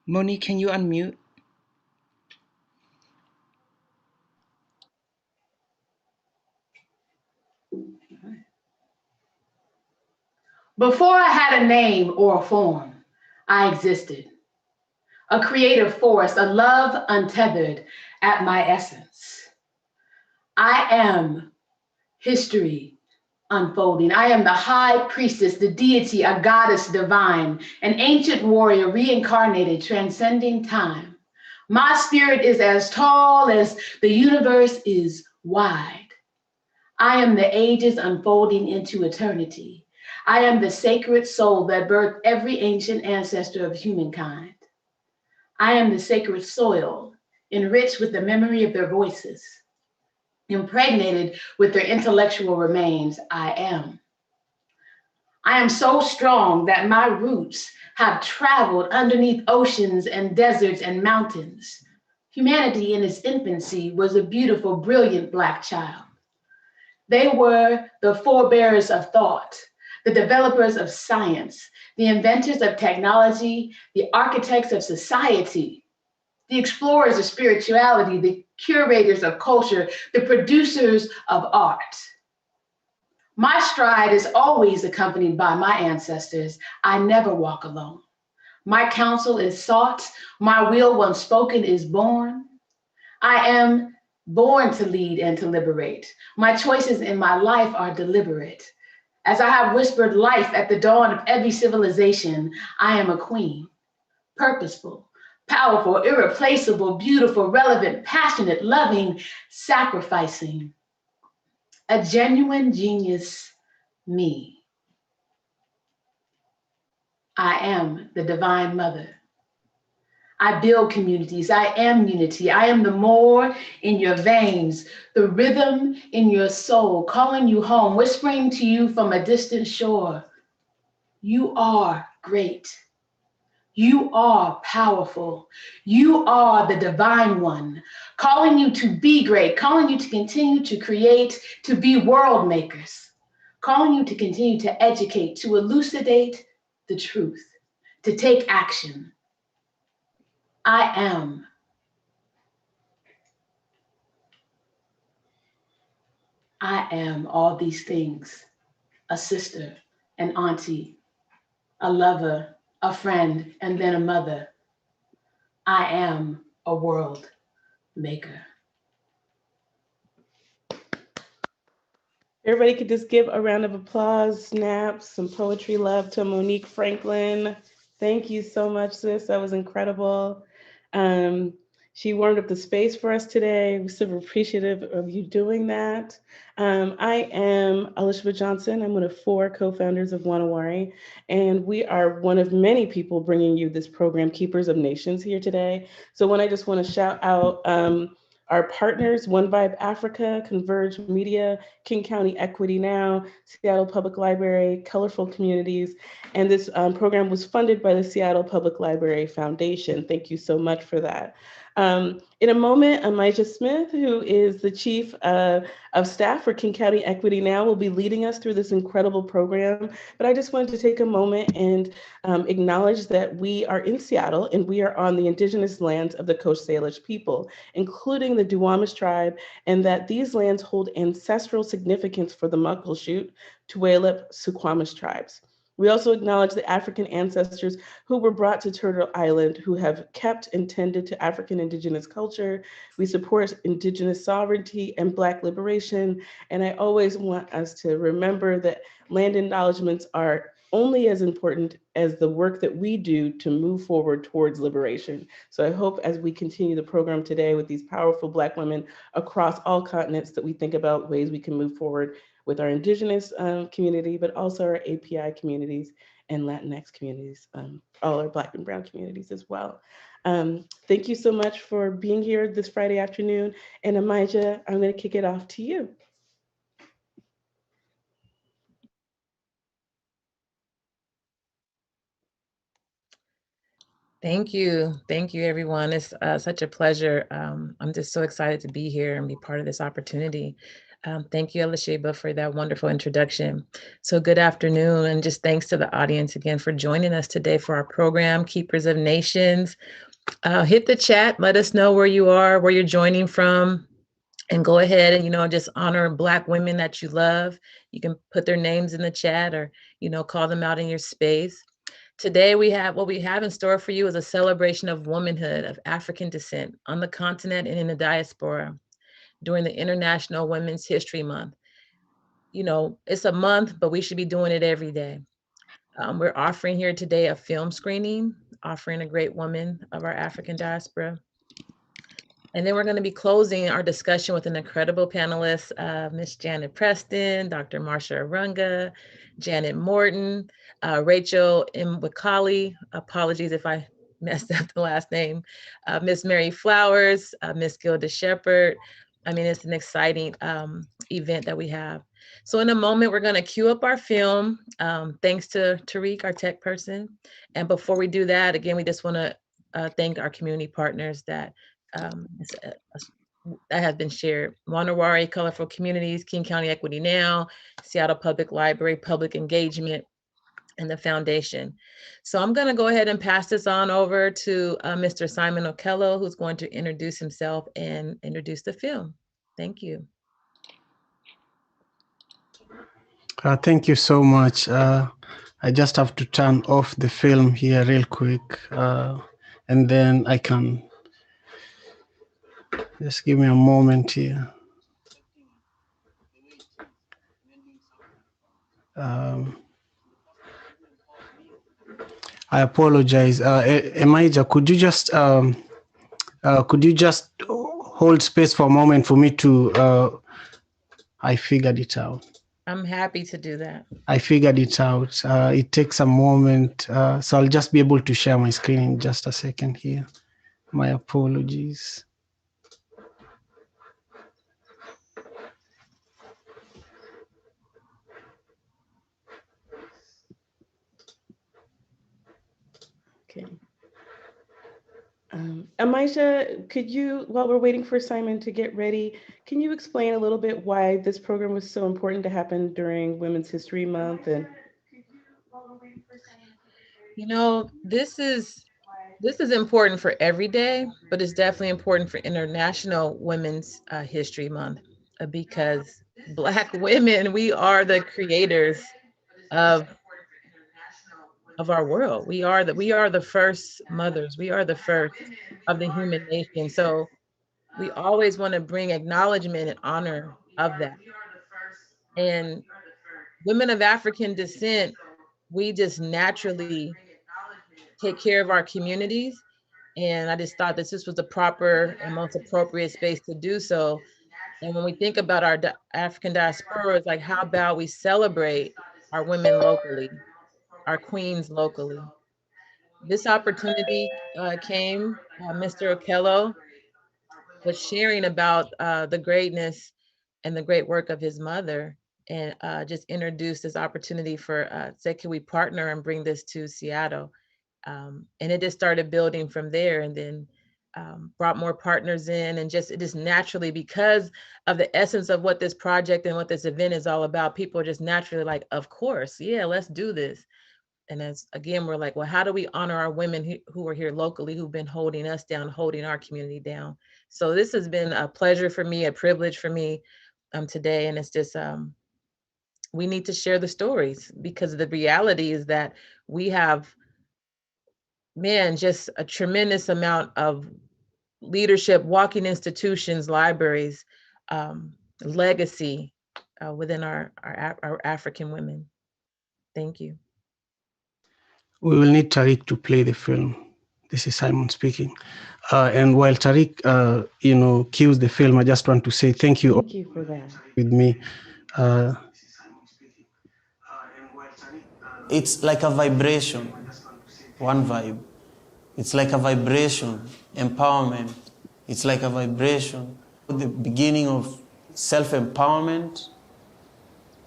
Monique, can you unmute? Before I had a name or a form, I existed. A creative force, a love untethered at my essence. I am history unfolding. I am the high priestess, the deity, a goddess divine, an ancient warrior reincarnated, transcending time. My spirit is as tall as the universe is wide. I am the ages unfolding into eternity. I am the sacred soul that birthed every ancient ancestor of humankind. I am the sacred soil, enriched with the memory of their voices, impregnated with their intellectual remains. I am. I am so strong that my roots have traveled underneath oceans and deserts and mountains. Humanity in its infancy was a beautiful, brilliant Black child. They were the forebearers of thought, the developers of science, the inventors of technology, the architects of society, the explorers of spirituality, the curators of culture, the producers of art. My stride is always accompanied by my ancestors. I never walk alone. My counsel is sought. My will, once spoken, is born. I am born to lead and to liberate. My choices in my life are deliberate. As I have whispered life at the dawn of every civilization, I am a queen, purposeful, powerful, irreplaceable, beautiful, relevant, passionate, loving, sacrificing, a genuine genius, me. I am the divine mother. I build communities. I am unity. I am the more in your veins, the rhythm in your soul, calling you home, whispering to you from a distant shore. You are great. You are powerful. You are the divine one, calling you to be great, calling you to continue to create, to be world makers, calling you to continue to educate, to elucidate the truth, to take action. I am. I am all these things: a sister, an auntie, a lover, a friend, and then a mother. I am a world maker. Everybody could just give a round of applause, snaps, some poetry love to Monique Franklin. Thank you so much, sis. That was incredible. Um, she warmed up the space for us today. We're super appreciative of you doing that. I am Elizabeth Johnson. I'm one of 4 co-founders of Na Wari, and we are one of many people bringing you this program, Keepers of Nations, here today. So I just want to shout out our partners, One Vibe Africa, Converge Media, King County Equity Now, Seattle Public Library, Colorful Communities, and this program was funded by the Seattle Public Library Foundation. Thank you so much for that. In a moment, Amijah Smith, who is the Chief of Staff for King County Equity Now, will be leading us through this incredible program. But I just wanted to take a moment and acknowledge that we are in Seattle and we are on the indigenous lands of the Coast Salish people, including the Duwamish tribe, and that these lands hold ancestral significance for the Muckleshoot, Tulalip, Suquamish tribes. We also acknowledge the African ancestors who were brought to Turtle Island, who have kept and tended to African indigenous culture. We support indigenous sovereignty and Black liberation. And I always want us to remember that land acknowledgements are only as important as the work that we do to move forward towards liberation. So I hope as we continue the program today with these powerful Black women across all continents that we think about ways we can move forward with our indigenous community, but also our API communities and Latinx communities, all our Black and Brown communities as well. Thank you so much for being here this Friday afternoon. And Amijah, I'm gonna kick it off to you. Thank you. Thank you, everyone. It's such a pleasure. I'm just so excited to be here and be part of this opportunity. Thank you, Elisheba, for that wonderful introduction. So good afternoon, and just thanks to the audience again for joining us today for our program, Keepers of Nations. Hit the chat, let us know where you are, where you're joining from, and go ahead and, just honor Black women that you love. You can put their names in the chat or, call them out in your space. Today, what we have in store for you is a celebration of womanhood of African descent on the continent and in the diaspora during the International Women's History Month. It's a month, but we should be doing it every day. We're offering here today a film screening, offering a great woman of our African diaspora. And then we're going to be closing our discussion with an incredible panelist, Miss Janet Preston, Dr. Marsha Arunga, Janet Morton, Rachel Mwakali, apologies if I messed up the last name, Miss Mary Flowers, Miss Gilda Shepherd. I mean, it's an exciting event that we have. So in a moment, we're going to queue up our film. Thanks to Tariq, our tech person. And before we do that, again, we just want to thank our community partners that have been shared. Na Wari, Colorful Communities, King County Equity Now, Seattle Public Library, Public Engagement, and the Foundation. So I'm going to go ahead and pass this on over to Mr. Simon Okello, who's going to introduce himself and introduce the film. Thank you. Thank you so much. I just have to turn off the film here real quick, and then I can. Just give me a moment here. I apologize. Emaija, could you just hold space for a moment for me to, I figured it out. I'm happy to do that. I figured it out. It takes a moment. So I'll just be able to share my screen in just a second here. My apologies. Okay. Amisha, could you, while we're waiting for Simon to get ready, can you explain a little bit why this program was so important to happen during Women's History Month? And this is important for every day, but it's definitely important for International Women's History Month because Black women, we are the creators of our world. We are the first mothers. We are the first of the human nation. So we always want to bring acknowledgement and honor of that. And women of African descent, we just naturally take care of our communities. And I just thought that this was the proper and most appropriate space to do so. And when we think about our African diaspora, it's like, how about we celebrate our women locally, our queens locally? This opportunity came, Mr. Okello was sharing about the greatness and the great work of his mother, and just introduced this opportunity for, said, can we partner and bring this to Seattle? And it just started building from there, and then brought more partners in, and it just naturally, because of the essence of what this project and what this event is all about, people are just naturally like, of course, yeah, let's do this. And as again, we're like, well, how do we honor our women who are here locally, who've been holding us down, holding our community down? So this has been a pleasure for me, a privilege for me today. And it's just, we need to share the stories, because the reality is that we have, just a tremendous amount of leadership, walking institutions, libraries, legacy within our African women. Thank you. We will need Tariq to play the film. This is Simon speaking. And while Tariq, cues the film, I just want to say thank you. Thank you for that. With me. It's like a vibration, one vibe. It's like a vibration, empowerment. It's like a vibration. The beginning of self-empowerment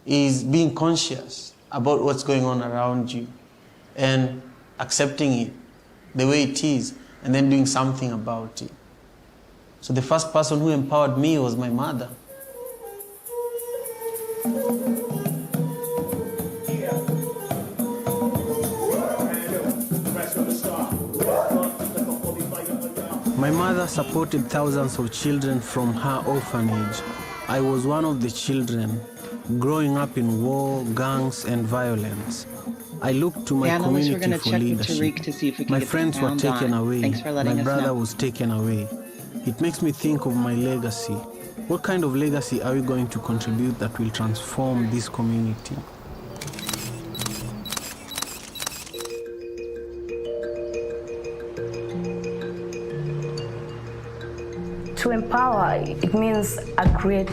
is being conscious about what's going on around you and accepting it the way it is, and then doing something about it. So the first person who empowered me was my mother. My mother supported thousands of children from her orphanage. I was one of the children growing up in war, gangs, and violence. I looked to my community for leadership. My friends were taken away. My brother was taken away. It makes me think of my legacy. What kind of legacy are we going to contribute that will transform this community? To empower, it means a great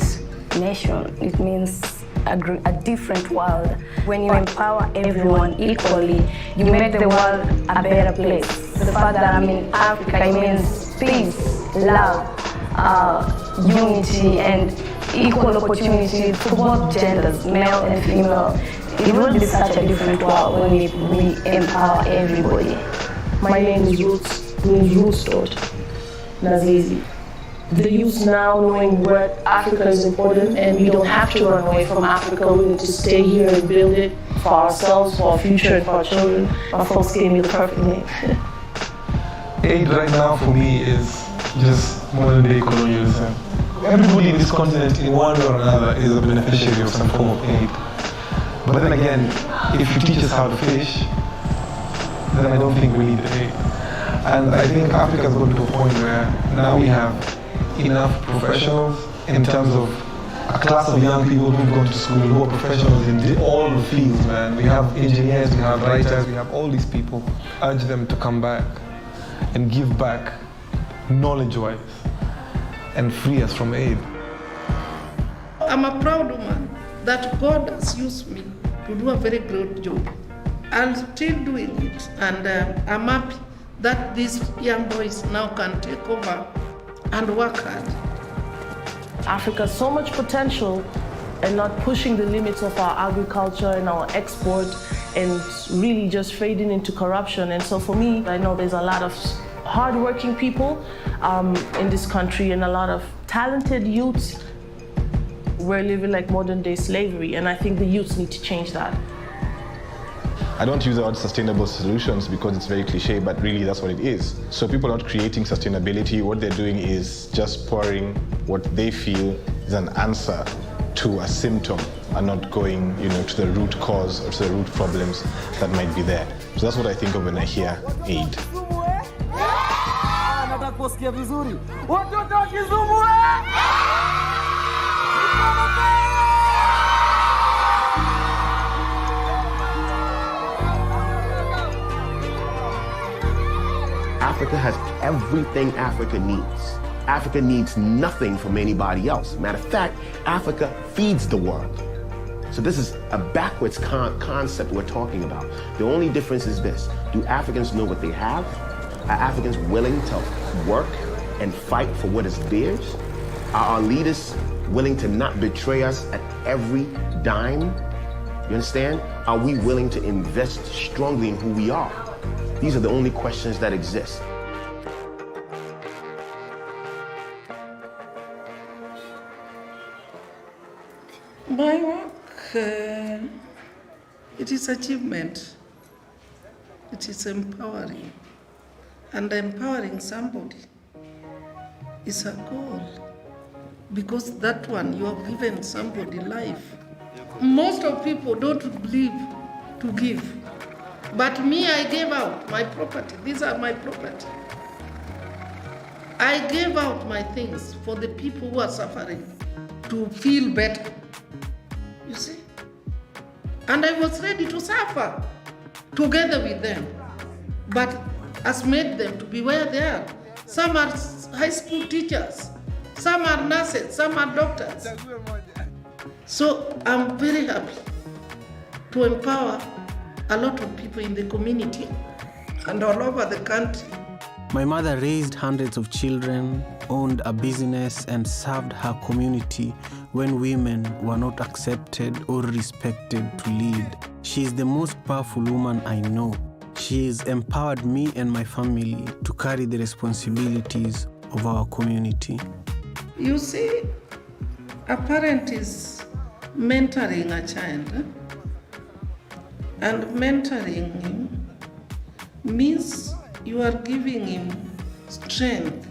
nation. It means a different world. When you empower everyone equally, you make the world a better place. The fact that I'm in Africa, it means peace, love, unity, and equal opportunity for both genders, male and female. It will be such a different world when we empower everybody. My name is Roots, means Roots daughter, Nazizi. The youth now knowing where Africa is important, and we don't have to run away from Africa. We need to stay here and build it for ourselves, for our future, and for our children. My folks gave me the perfect name. Aid right now for me is just modern day colonialism. Everybody in this continent in one way or another is a beneficiary of some form of aid. But then again, if you teach us how to fish, then I don't think we need aid. And I think Africa's gotten to a point where now we have enough professionals in terms of a class of young people who've gone to school, who are professionals in all the fields, man. We have engineers, we have writers, we have all these people. Urge them to come back and give back knowledge-wise and free us from aid. I'm a proud woman that God has used me to do a very great job. I'm still doing it, and I'm happy that these young boys now can take over and work hard. Africa has so much potential and not pushing the limits of our agriculture and our export and really just fading into corruption. And so for me, I know there's a lot of hardworking people in this country and a lot of talented youths. We're living like modern day slavery, and I think the youths need to change that. I don't use the word sustainable solutions because it's very cliche, but really that's what it is. So people are not creating sustainability. What they're doing is just pouring what they feel is an answer to a symptom and not going, to the root cause or to the root problems that might be there. So that's what I think of when I hear aid. Africa has everything Africa needs. Africa needs nothing from anybody else. Matter of fact, Africa feeds the world. So this is a backwards concept we're talking about. The only difference is this: do Africans know what they have? Are Africans willing to work and fight for what is theirs? Are our leaders willing to not betray us at every dime? You understand? Are we willing to invest strongly in who we are? These are the only questions that exist. My work, it is achievement. It is empowering. And empowering somebody is a goal. Because that one, you have given somebody life. Most of people don't believe to give. But me, I gave out my property. These are my property. I gave out my things for the people who are suffering to feel better. You see? And I was ready to suffer together with them. But has made them to be where they are. Some are high school teachers. Some are nurses. Some are doctors. So I'm very happy to empower a lot of people in the community and all over the country. My mother raised hundreds of children, owned a business, and served her community when women were not accepted or respected to lead. She is the most powerful woman I know. She has empowered me and my family to carry the responsibilities of our community. You see, a parent is mentoring a child. And mentoring him means you are giving him strength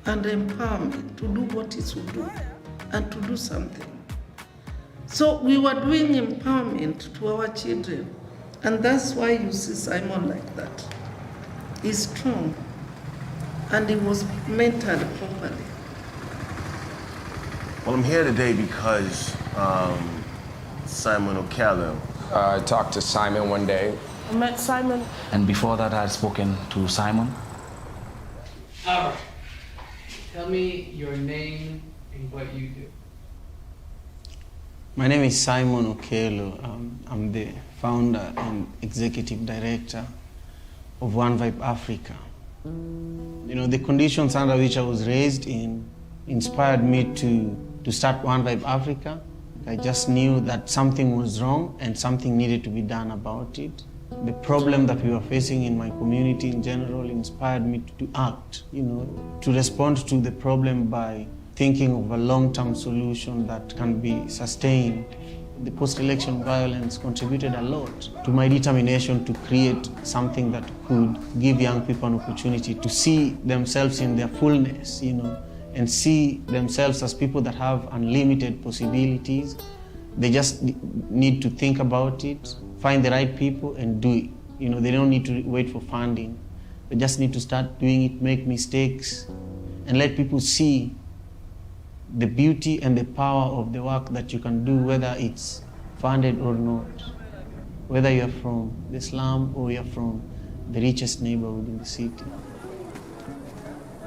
and empowerment to do what he should do and to do something. So we were doing empowerment to our children, and that's why you see Simon like that. He's strong, and he was mentored properly. Well, I'm here today because Simon Okello. I talked to Simon one day. I met Simon. And before that, I had spoken to Simon. Albert, tell me your name and what you do. My name is Simon Okello. I'm the founder and executive director of One Vibe Africa. You know, the conditions under which I was raised in inspired me to start One Vibe Africa. I just knew that something was wrong and something needed to be done about it. The problem that we were facing in my community in general inspired me to act, you know, to respond to the problem by thinking of a long-term solution that can be sustained. The post-election violence contributed a lot to my determination to create something that could give young people an opportunity to see themselves in their fullness, you know, and see themselves as people that have unlimited possibilities. They just need to think about it, find the right people and do it. You know, they don't need to wait for funding. They just need to start doing it, make mistakes, and let people see the beauty and the power of the work that you can do, whether it's funded or not, whether you're from the slum or you're from the richest neighborhood in the city.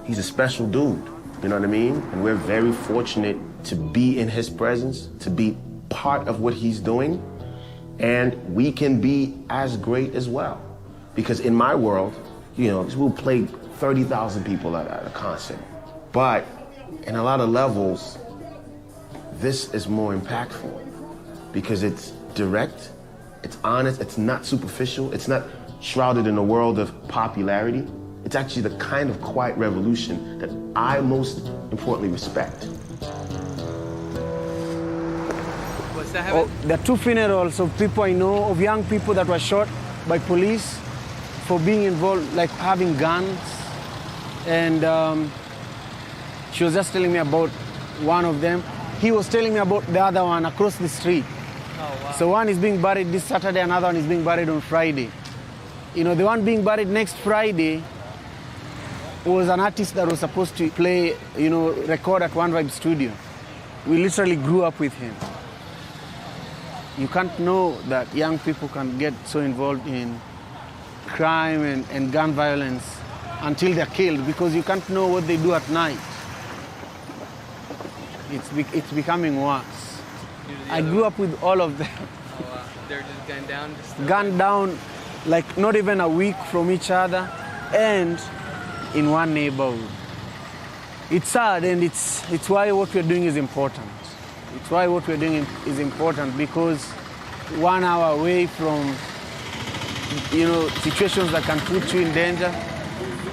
He's a special dude, you know what I mean? And we're very fortunate to be in his presence, to be part of what he's doing, and we can be as great as well. Because in my world, you know, we'll play 30,000 people at a concert, but in a lot of levels, this is more impactful because it's direct, it's honest, it's not superficial, it's not shrouded in a world of popularity. It's actually the kind of quiet revolution that I most importantly respect. What's that happening? There are two funerals of people I know, of young people that were shot by police for being involved, like having guns. And she was just telling me about one of them. He was telling me about the other one across the street. Oh, wow. So one is being buried this Saturday, another one is being buried on Friday. You know, the one being buried next Friday was an artist that was supposed to play, you know, record at One Vibe Studio. We literally grew up with him. You can't know that young people can get so involved in crime and gun violence until they're killed, because you can't know what they do at night. It's becoming worse. I grew up with all of them. Oh, wow. They're just gunned down? Gunned down, like not even a week from each other, and in one neighborhood. It's sad, and it's why what we're doing is important. It's why what we're doing is important, because 1 hour away from, you know, situations that can put you in danger,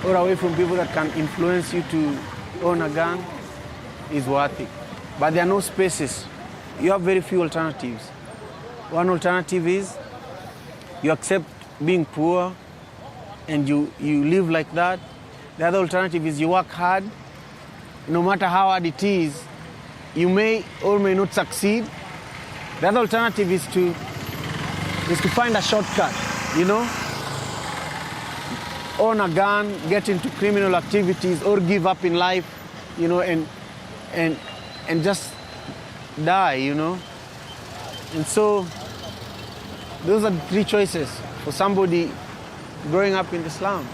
or away from people that can influence you to own a gun, is worth it. But there are no spaces. You have very few alternatives. One alternative is you accept being poor and you live like that. The other alternative is you work hard. No matter how hard it is, you may or may not succeed. The other alternative is to find a shortcut, you know? Own a gun, get into criminal activities, or give up in life, you know, and just die, you know? And so those are the three choices for somebody growing up in the slum.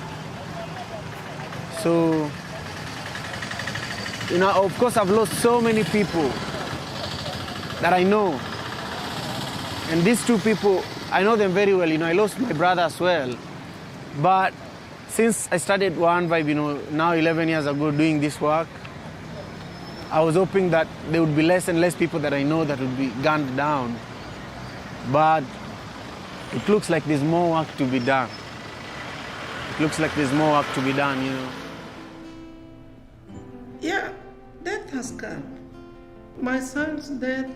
So, you know, of course I've lost so many people that I know. And these two people, I know them very well. You know, I lost my brother as well. But since I started One Vibe, you know, now 11 years ago doing this work, I was hoping that there would be less and less people that I know that would be gunned down. But it looks like there's more work to be done. It looks like there's more work to be done, you know. Yeah, death has come. My son's death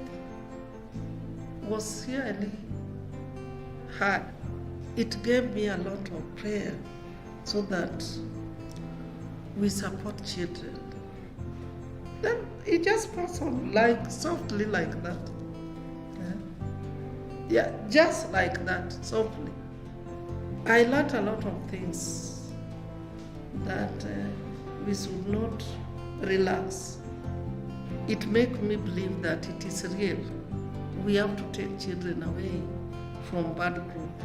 was really hard. It gave me a lot of prayer so that we support children. Then it just passed on like softly like that. Yeah, just like that, softly. I learned a lot of things that we should not relax. It makes me believe that it is real. We have to take children away from bad group.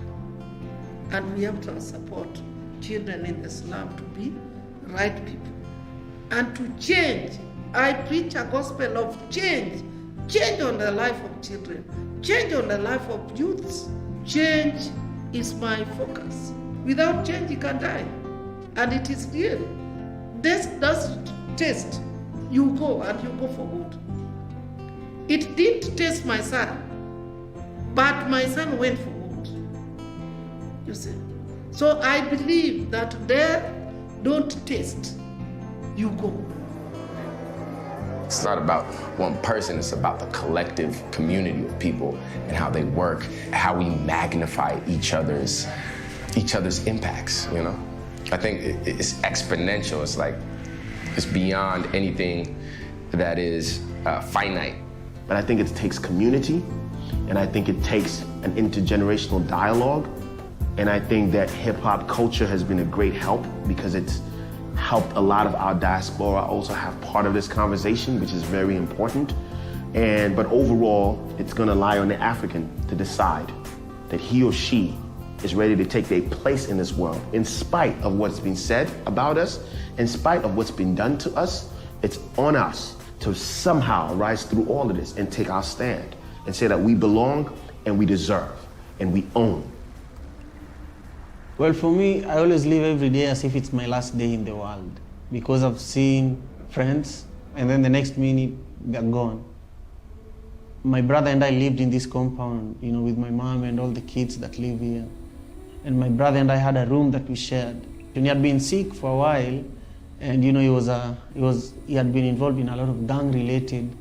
And we have to support children in the slum to be right people. And to change. I preach a gospel of change. Change on the life of children. Change on the life of youths. Change is my focus. Without change, you can die. And it is real. This does taste. You go and you go for good. It didn't taste my son, but my son went for good. You see? So I believe that there don't taste. You go. It's not about one person, it's about the collective community of people and how they work, how we magnify each other's impacts, you know? I think it's exponential. It's like, it's beyond anything that is finite. But I think it takes community, and I think it takes an intergenerational dialogue, and I think that hip-hop culture has been a great help because it's helped a lot of our diaspora also have part of this conversation, which is very important. But overall, it's gonna lie on the African to decide that he or she is ready to take their place in this world. In spite of what's been said about us, in spite of what's been done to us, it's on us to somehow rise through all of this and take our stand and say that we belong and we deserve and we own. Well, for me, I always live every day as if it's my last day in the world because I've seen friends and then the next minute they're gone. My brother and I lived in this compound, you know, with my mom and all the kids that live here. And my brother and I had a room that we shared. And he had been sick for a while, and you know, he had been involved in a lot of gang-related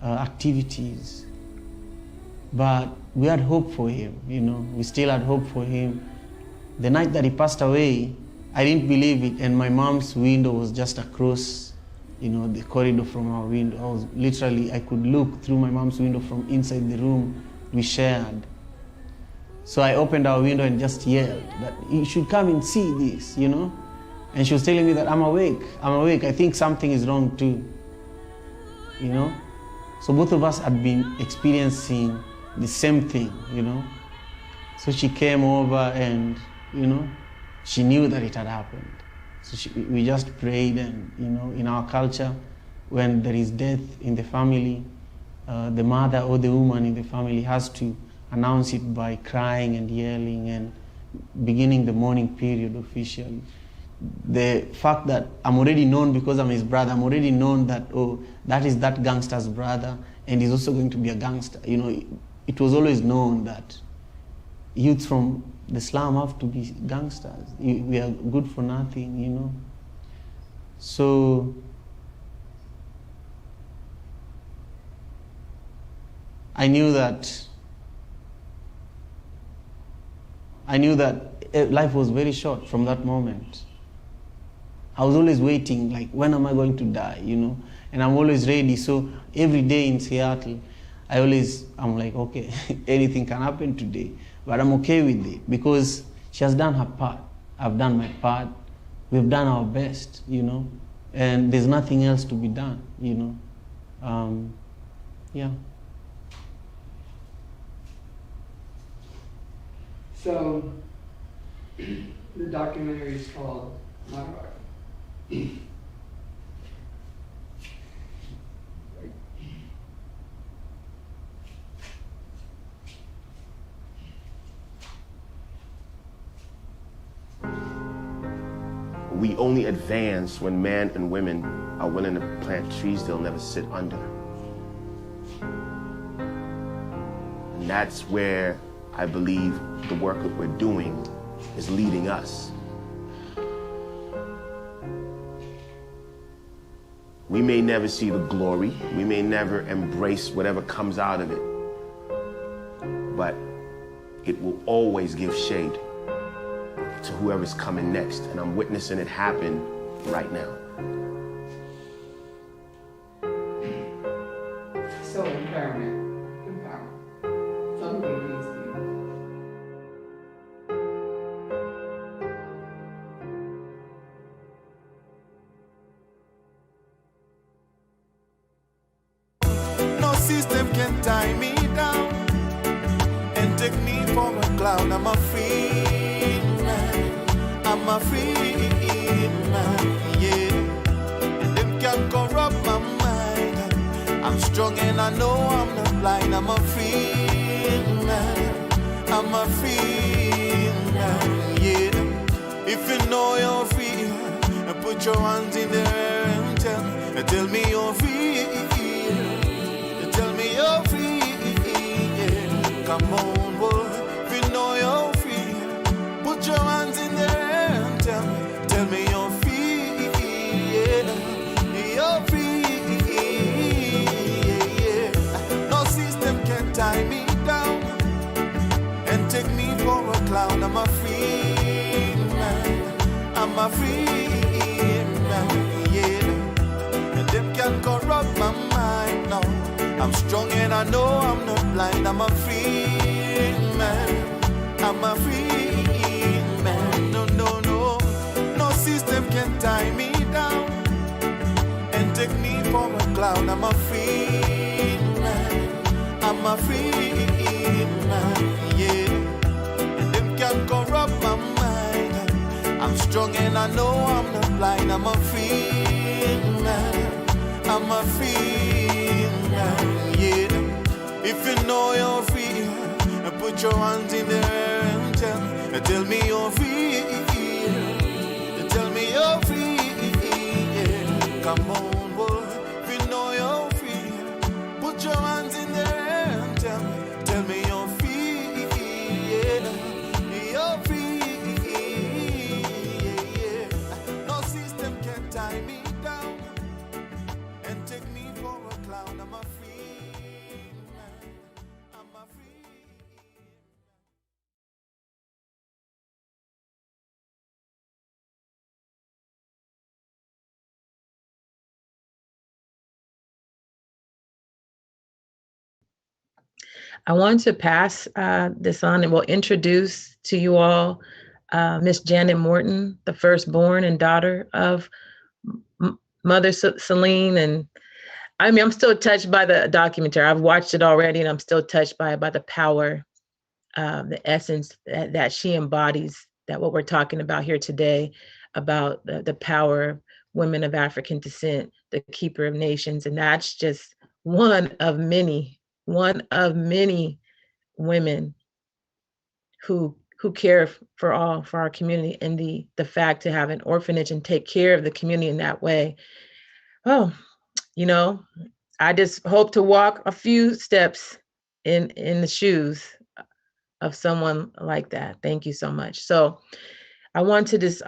activities. But we had hope for him, you know. We still had hope for him. The night that he passed away, I didn't believe it, and my mom's window was just across, you know, the corridor from our window. I could look through my mom's window from inside the room we shared. So I opened our window and just yelled that you should come and see this, you know? And she was telling me that I'm awake, I think something is wrong too, you know? So both of us had been experiencing the same thing, you know? So she came over and, you know, she knew that it had happened. So we just prayed, and, you know, in our culture, when there is death in the family, the mother or the woman in the family has to announce it by crying and yelling and beginning the mourning period officially. The fact that I'm already known because I'm his brother, I'm already known that, oh, that is that gangster's brother, and he's also going to be a gangster. You know, it was always known that youths from the slum have to be gangsters. We are good for nothing, you know. So I knew that life was very short from that moment. I was always waiting, like, when am I going to die, you know? And I'm always ready. So every day in Seattle, I'm like, okay, anything can happen today. But I'm okay with it because she has done her part. I've done my part. We've done our best, you know? And there's nothing else to be done, you know? Yeah. So, the documentary is called Na Wari. We only advance when men and women are willing to plant trees they'll never sit under. And that's where I believe the work that we're doing is leading us. We may never see the glory, we may never embrace whatever comes out of it, but it will always give shade to whoever's coming next. And I'm witnessing it happen right now. So empowerment. So who it means to you. No system can tie me down and take me for a clown. I'm a free man. I'm a free man, yeah. And them can't corrupt my mind. I'm strong and I know I'm not blind. I'm a free man. I'm a free man, yeah. If you know you're free, put your hands in the air and tell me you're free. Tell me you're free, yeah. Come on, boy. If you know you're free, put your hands in the air and tell me you're free, yeah. You're free, yeah. No system can tie me down and take me for a clown. I'm a free man. I'm a free man, yeah. And them can't corrupt my mind, no. I'm strong and I know I'm not blind. I'm a free man. I'm a free man. No, no, no. No system can tie me down and take me for a clown. I'm a free man. I'm a free man, yeah. And them can't corrupt my mind. I'm strong and I know I'm not blind. I'm a free man. I'm a free man, yeah. If you know you're free, put your hands in the air and tell me you're free. Tell me you're free, yeah. Come on, boy. If you know you're free, put your hands in the air and tell me you're free, yeah. You're free, yeah. No system can tie me down and take me for a clown. I'm a free man. I'm a free. I want to pass this on and we'll introduce to you all Miss Janet Morton, the firstborn and daughter of Mother Celine. And I mean, I'm still touched by the documentary. I've watched it already and I'm still touched by the power, the essence that she embodies, that what we're talking about here today, about the power of women of African descent, the keeper of nations. And that's just one of many women who care for our community, and the fact to have an orphanage and take care of the community in that way. Oh, you know, I just hope to walk a few steps in the shoes of someone like that. Thank you so much. So I want to just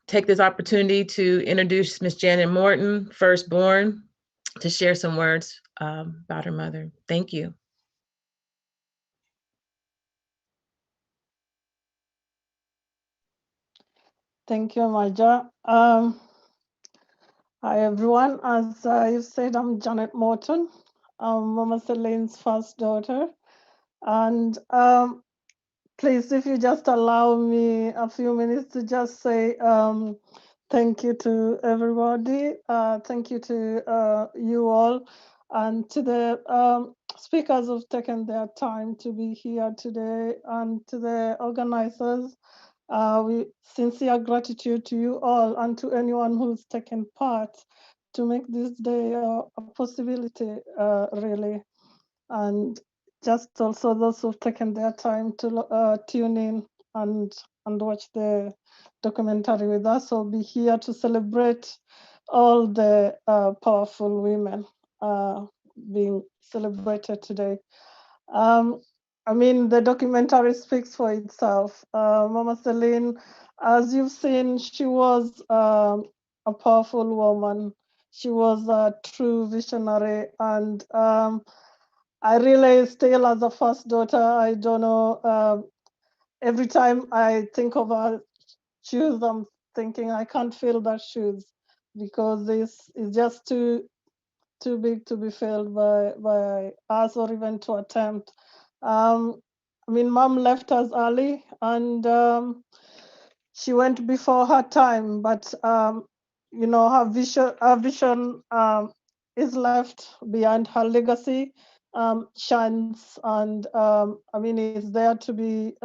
take this opportunity to introduce Miss Janet Morton, firstborn, to share some words about her mother. Thank you. Thank you, Maja. Hi, everyone. As you said, I'm Janet Morton. I'm Mama Celine's first daughter. And please, if you just allow me a few minutes to just say thank you to everybody. Thank you to you all, and to the speakers who've taken their time to be here today, and to the organizers. We sincere gratitude to you all and to anyone who's taken part to make this day a possibility, really. And just also those who've taken their time to tune in and watch the documentary with us. We'll be here to celebrate all the powerful women being celebrated today. I mean, the documentary speaks for itself. Mama Celine, as you've seen, she was a powerful woman. She was a true visionary, and I really still, as a first daughter, I don't know. Every time I think of her shoes, I'm thinking I can't feel that shoes because this is just too big to be filled by us or even to attempt. I mean, mom left us early and she went before her time, but you know, her vision is left behind. Her legacy shines, and I mean, it's there to be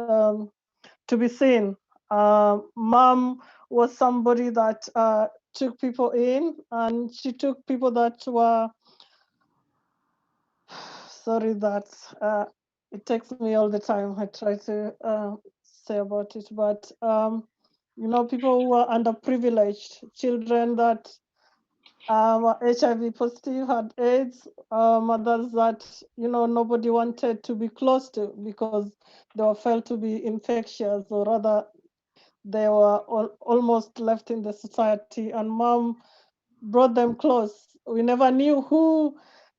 seen. Mom was somebody that took people in, and she took people that were sorry that it takes me all the time. I try to say about it, but you know, people who are underprivileged, children that were HIV positive, had AIDS, mothers that, you know, nobody wanted to be close to because they were felt to be infectious, or rather they were almost left in the society, and mom brought them close. We never knew who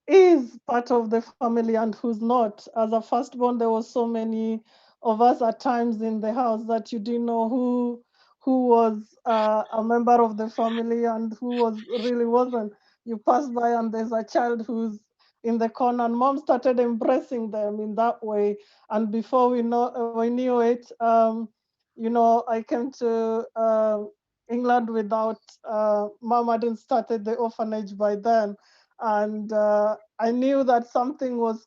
is part of the family and who's not. As a firstborn, there were so many of us at times in the house that you didn't know who was a member of the family and who really wasn't. You pass by and there's a child who's in the corner, and mom started embracing them in that way. And before we knew it, you know, I came to England without mom hadn't started the orphanage by then, and I knew that something was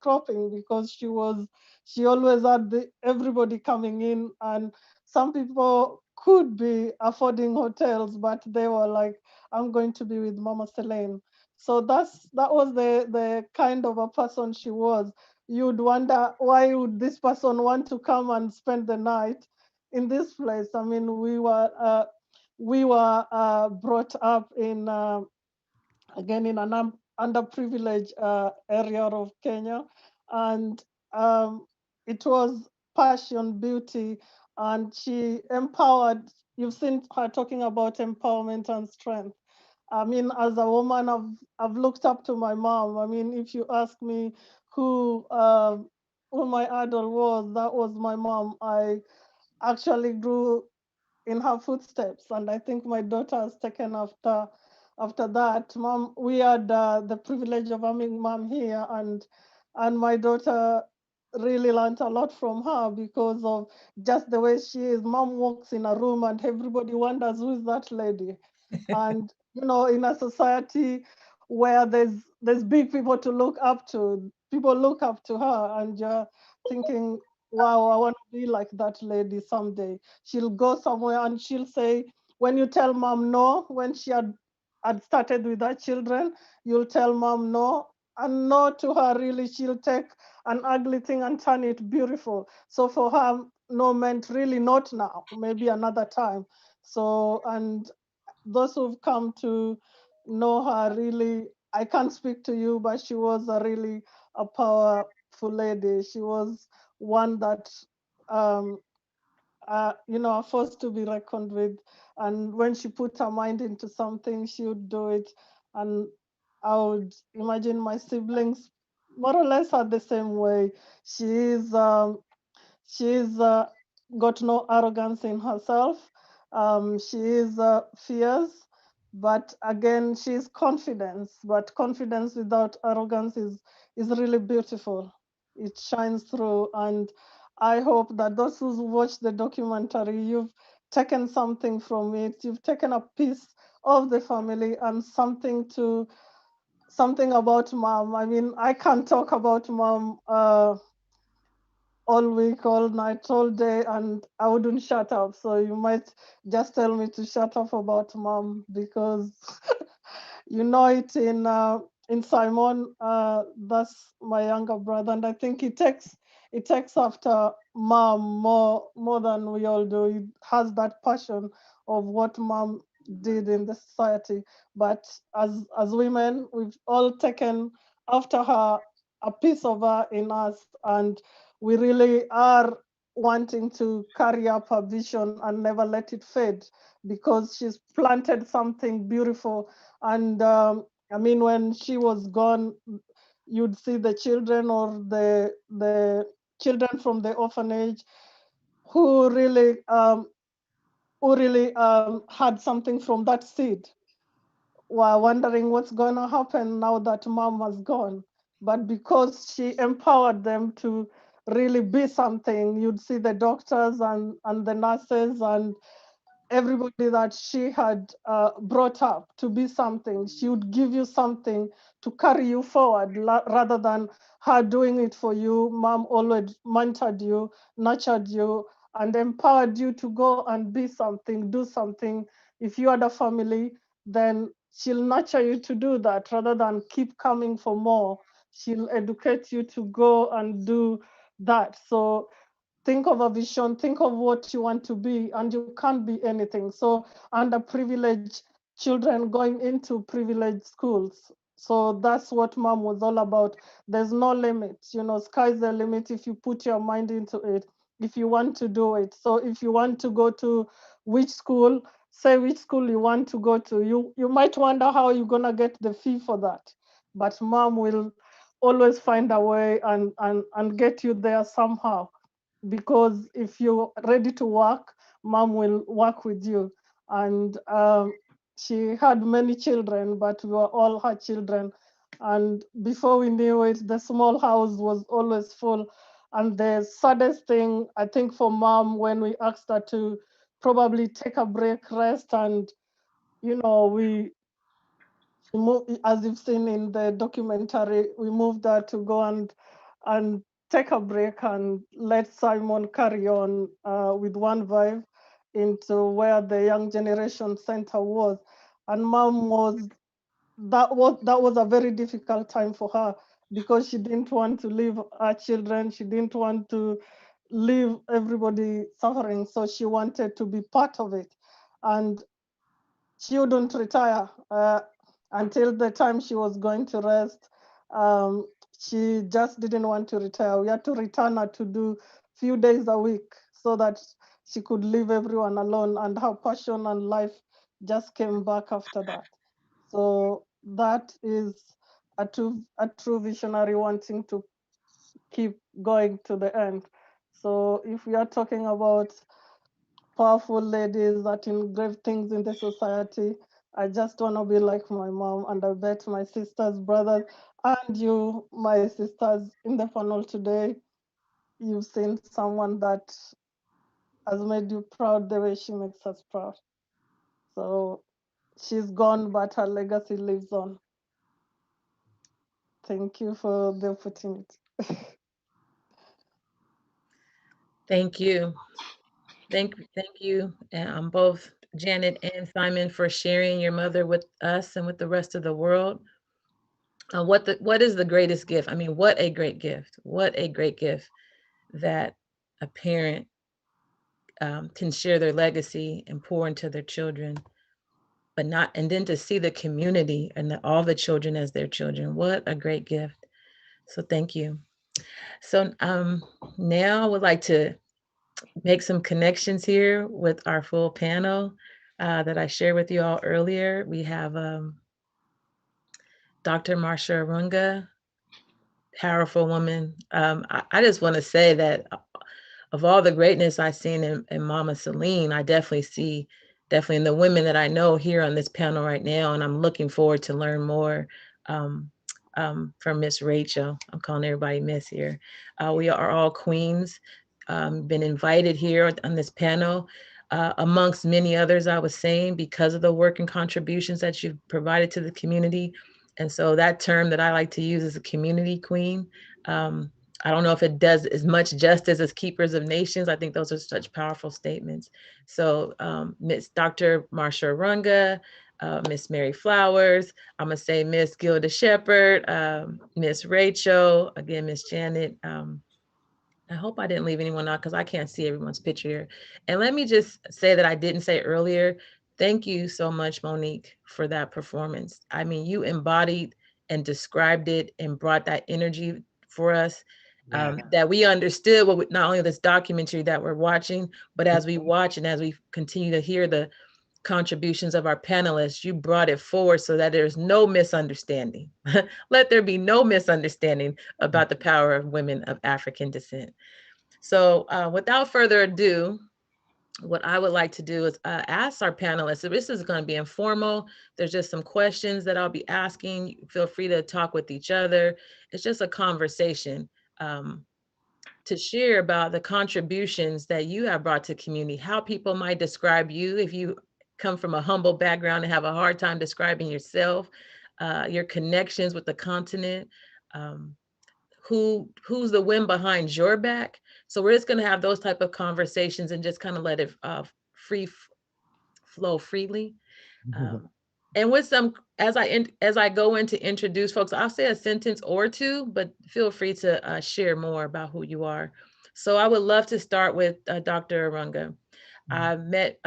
cropping because she always had everybody coming in, and some people could be affording hotels, but they were like, I'm going to be with Mama Selene. So that was the kind of a person she was. You'd wonder, why would this person want to come and spend the night in this place? I mean, we were brought up in again in an underprivileged area of Kenya, and it was passion, beauty, and she empowered. You've seen her talking about empowerment and strength. I mean, as a woman, I've looked up to my mom. I mean, if you ask me who my idol was, that was my mom. I actually grew in her footsteps, and I think my daughter has taken after that. Mom, we had the privilege of having mom here, and my daughter really learned a lot from her because of just the way she is. Mom walks in a room and everybody wonders, who is that lady? And you know, in a society where there's big people to look up to, people look up to her, and you're thinking, wow, I want to be like that lady someday. She'll go somewhere and she'll say, when you tell mom no, when she had started with her children, you'll tell mom no, and no to her, really, she'll take an ugly thing and turn it beautiful. So for her, no meant really not now, maybe another time. So, and those who've come to know her, really, I can't speak to you, but she was a powerful lady. She was one that, you know, a force to be reckoned with. And when she put her mind into something, she would do it. And I would imagine my siblings more or less are the same way. She's got no arrogance in herself. She is fierce, but again, she's confidence. But confidence without arrogance is really beautiful. It shines through, and I hope that those who watch the documentary, you've taken something from it. You've taken a piece of the family and something about mom. I mean, I can't talk about mom all week, all night, all day, and I wouldn't shut up. So you might just tell me to shut up about mom because you know it in Simon. That's my younger brother, and I think it takes after mom more than we all do. It has that passion of what mom did in the society. But as women, we've all taken after her, a piece of her in us, and we really are wanting to carry up her vision and never let it fade because she's planted something beautiful. And I mean, when she was gone, you'd see the children or the children from the orphanage who really had something from that seed, were wondering what's going to happen now that mom has gone. But because she empowered them to really be something, you'd see the doctors and the nurses and everybody that she had brought up to be something. She would give you something to carry you forward rather than her doing it for you. Mom always mentored you, nurtured you, and empowered you to go and be something, do something. If you had a family, then she'll nurture you to do that rather than keep coming for more. She'll educate you to go and do that. So think of a vision, think of what you want to be, and you can't be anything. So underprivileged children going into privileged schools. So that's what mom was all about. There's no limit, sky's the limit if you put your mind into it, if you want to do it. So if you want to go to which school, say which school you want to go to. You might wonder how you're gonna get the fee for that, but mom will always find a way and get you there somehow, because if you're ready to work, mom will work with you. And she had many children, but we were all her children. And before we knew it, the small house was always full. And the saddest thing, I think, for mom, when we asked her to probably take a break, rest, and we moved, as you've seen in the documentary, we moved her to go and take a break and let Simon carry on with One Vibe into where the Young Generation Center was. And mom that was a very difficult time for her, because she didn't want to leave her children. She didn't want to leave everybody suffering. So she wanted to be part of it. And she wouldn't retire until the time she was going to rest. She just didn't want to retire. We had to return her to do few days a week so that she could leave everyone alone, and her passion and life just came back after that. So that is a true visionary wanting to keep going to the end. So if we are talking about powerful ladies that engrave things in the society, I just want to be like my mom, and I bet my sisters, brothers, and you, my sisters in the panel today, you've seen someone that has made you proud the way she makes us proud. So she's gone, but her legacy lives on. Thank you for the opportunity. Thank you. Thank you, both Janet and Simon, for sharing your mother with us and with the rest of the world. What is the greatest gift? I mean, what a great gift! What a great gift that a parent can share their legacy and pour into their children, and then to see the community and all the children as their children. What a great gift! So thank you. So now I would like to make some connections here with our full panel that I shared with you all earlier. We have Dr. Marsha Arunga, powerful woman. I just want to say that of all the greatness I've seen in Mama Celine, I definitely see in the women that I know here on this panel right now, and I'm looking forward to learn more from Miss Rachel. I'm calling everybody Miss here. We are all queens, been invited here on this panel, amongst many others, I was saying, because of the work and contributions that you've provided to the community. And so that term that I like to use is a community queen. I don't know if it does as much justice as Keepers of Nations. I think those are such powerful statements. So Miss Dr. Marsha Arunga, Miss Mary Flowers, I'm gonna say Miss Gilda Shepherd, Miss Rachel, again, Miss Janet. I hope I didn't leave anyone out because I can't see everyone's picture here. And let me just say that I didn't say earlier, thank you so much, Monique, for that performance. I mean, you embodied and described it and brought that energy for us. That we understood not only this documentary that we're watching, but as we watch and as we continue to hear the contributions of our panelists, you brought it forward so that there's no misunderstanding. Let there be no misunderstanding about the power of women of African descent. So without further ado, what I would like to do is ask our panelists. So this is going to be informal. There's just some questions that I'll be asking. Feel free to talk with each other. It's just a conversation to share about the contributions that you have brought to community, how people might describe you if you come from a humble background and have a hard time describing yourself, your connections with the continent, who's the wind behind your back. So we're just going to have those type of conversations and just kind of let it flow freely. And with some, as I go in to introduce folks, I'll say a sentence or two, but feel free to share more about who you are. So I would love to start with Dr. Arunga. I met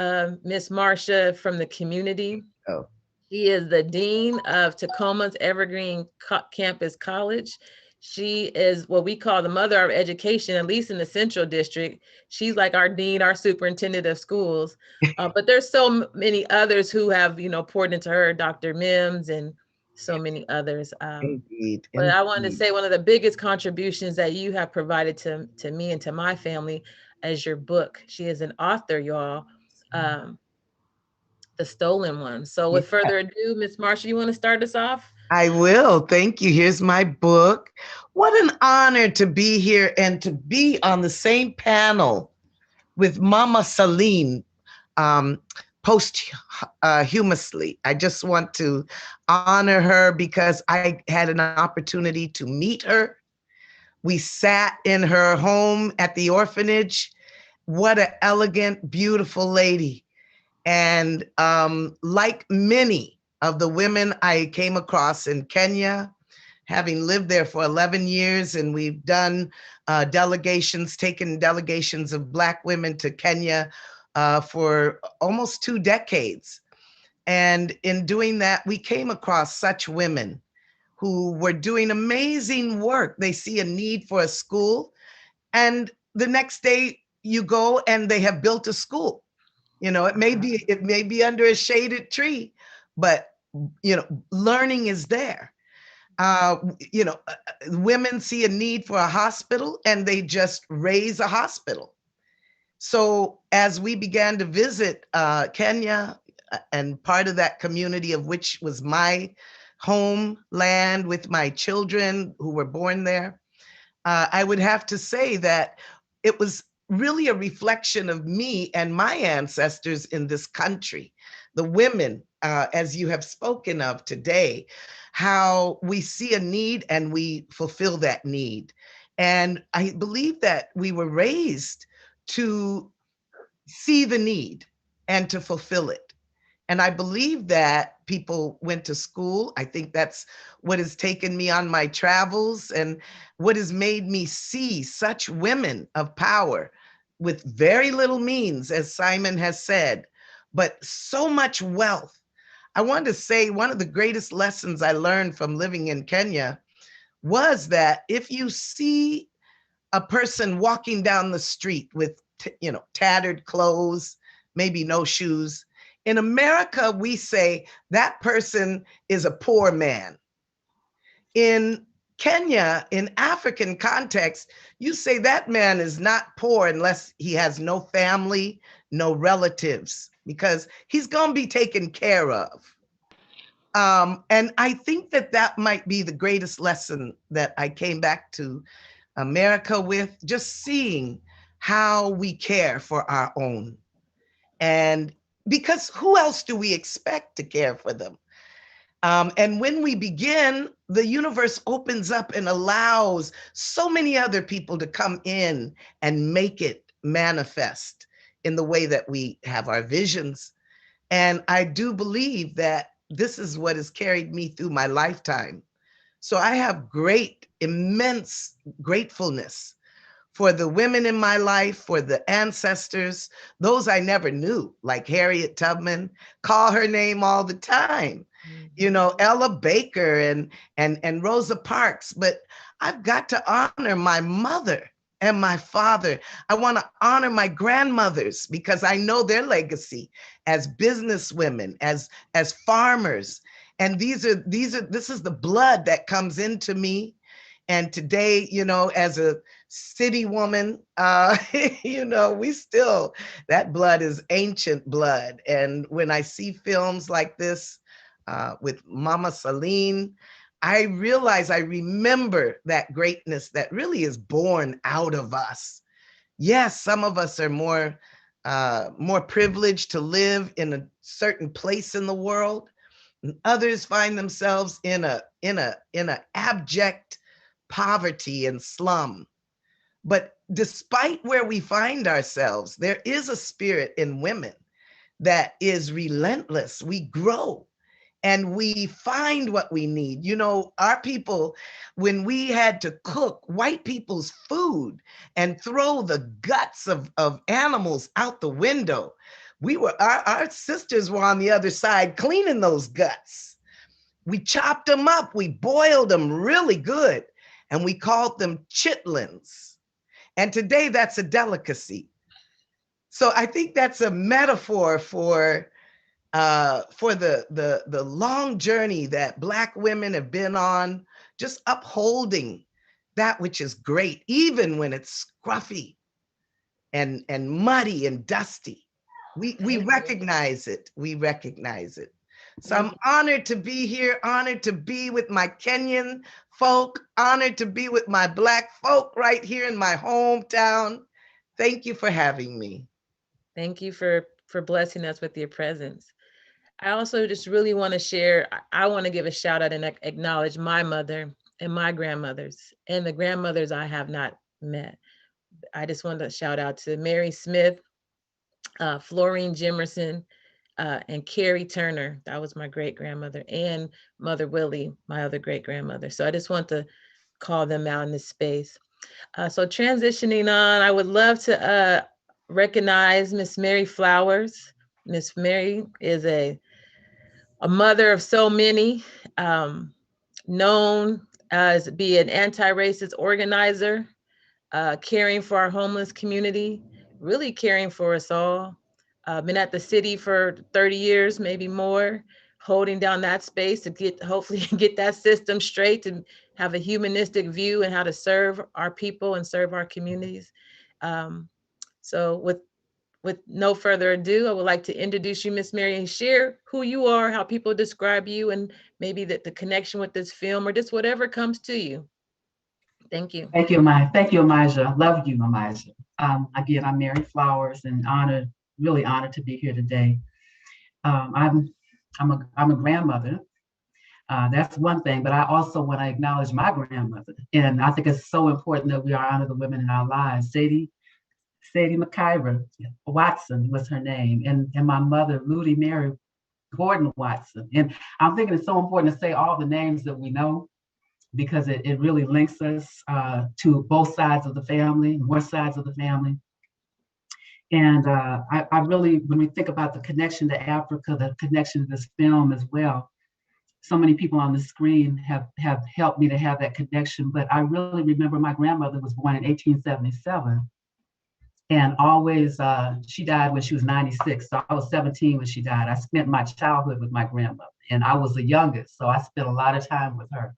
Miss Marsha from the community. Oh. She is the Dean of Tacoma's Evergreen Campus College. She is what we call the mother of education, at least in the Central District. She's like our dean, our superintendent of schools. But there's so many others who have, poured into her, Dr. Mims and so many others. Indeed. But I wanted to say one of the biggest contributions that you have provided to me and to my family is your book. She is an author, y'all. The Stolen One. So with further ado, Ms. Marsha, you want to start us off? I will. Thank you. Here's my book. What an honor to be here and to be on the same panel with Mama Celine posthumously. I just want to honor her because I had an opportunity to meet her. We sat in her home at the orphanage. What an elegant, beautiful lady. And like many of the women I came across in Kenya, having lived there for 11 years, and we've done taken delegations of Black women to Kenya for almost 2 decades. And in doing that, we came across such women who were doing amazing work. They see a need for a school, and the next day you go and they have built a school. It may be under a shaded tree, but learning is there. Women see a need for a hospital and they just raise a hospital. So as we began to visit Kenya, and part of that community of which was my homeland with my children who were born there, I would have to say that it was really a reflection of me and my ancestors in this country. The women, as you have spoken of today, how we see a need and we fulfill that need. And I believe that we were raised to see the need and to fulfill it. And I believe that people went to school. I think that's what has taken me on my travels and what has made me see such women of power with very little means, as Simon has said, but so much wealth. I want to say one of the greatest lessons I learned from living in Kenya was that if you see a person walking down the street with, tattered clothes, maybe no shoes, in America, we say that person is a poor man. In Kenya, in African context, you say that man is not poor unless he has no family, no relatives, because he's going to be taken care of. And I think that might be the greatest lesson that I came back to America with, just seeing how we care for our own. And because who else do we expect to care for them? And when we begin, the universe opens up and allows so many other people to come in and make it manifest in the way that we have our visions. And I do believe that this is what has carried me through my lifetime. So I have immense gratefulness for the women in my life, for the ancestors, those I never knew, like Harriet Tubman, call her name all the time. Ella Baker and Rosa Parks, but I've got to honor my mother and my father. I want to honor my grandmothers because I know their legacy as businesswomen, as farmers. And this is the blood that comes into me. And today, you know, as a city woman, you know, that blood is ancient blood. And when I see films like this with Mama Celine, I remember that greatness that really is born out of us. Yes, some of us are more privileged to live in a certain place in the world, and others find themselves in a abject poverty and slum. But despite where we find ourselves, there is a spirit in women that is relentless. We grow and we find what we need. You know, our people, when we had to cook white people's food and throw the guts of animals out the window, our sisters were on the other side cleaning those guts. We chopped them up, we boiled them really good, and we called them chitlins. And today that's a delicacy. So I think that's a metaphor for the long journey that Black women have been on, just upholding that which is great, even when it's scruffy and muddy and dusty. We recognize it. We recognize it. So I'm honored to be here, honored to be with my Kenyan folk, honored to be with my Black folk right here in my hometown. Thank you for having me. Thank you for blessing us with your presence. I also just really want to share, I want to give a shout out and acknowledge my mother and my grandmothers and the grandmothers I have not met. I just want to shout out to Mary Smith, Florine Jimerson, and Carrie Turner. That was my great grandmother, and Mother Willie, my other great grandmother. So I just want to call them out in this space. So transitioning on, I would love to recognize Miss Mary Flowers. Miss Mary is a mother of so many, known as be an anti-racist organizer, caring for our homeless community, really caring for us all. Been at the city for 30 years, maybe more, holding down that space to hopefully get that system straight, to have a humanistic view and how to serve our people and serve our communities. So with no further ado, I would like to introduce you, Miss Mary, and share who you are, how people describe you, and maybe the connection with this film or just whatever comes to you. Thank you. Thank you, Amija. Love you, Amija. Again, I'm Mary Flowers, and really honored to be here today. I'm a grandmother. That's one thing, but I also want to acknowledge my grandmother, and I think it's so important that we honor the women in our lives. Sadie McIver Watson was her name, and my mother, Ludi Mary Gordon Watson. And I'm thinking it's so important to say all the names that we know, because it really links us to both sides of the family, more sides of the family. And I really, when we think about the connection to Africa, the connection to this film as well, so many people on the screen have helped me to have that connection. But I really remember my grandmother was born in 1877. And always, she died when she was 96. So I was 17 when she died. I spent my childhood with my grandmother, and I was the youngest. So I spent a lot of time with her.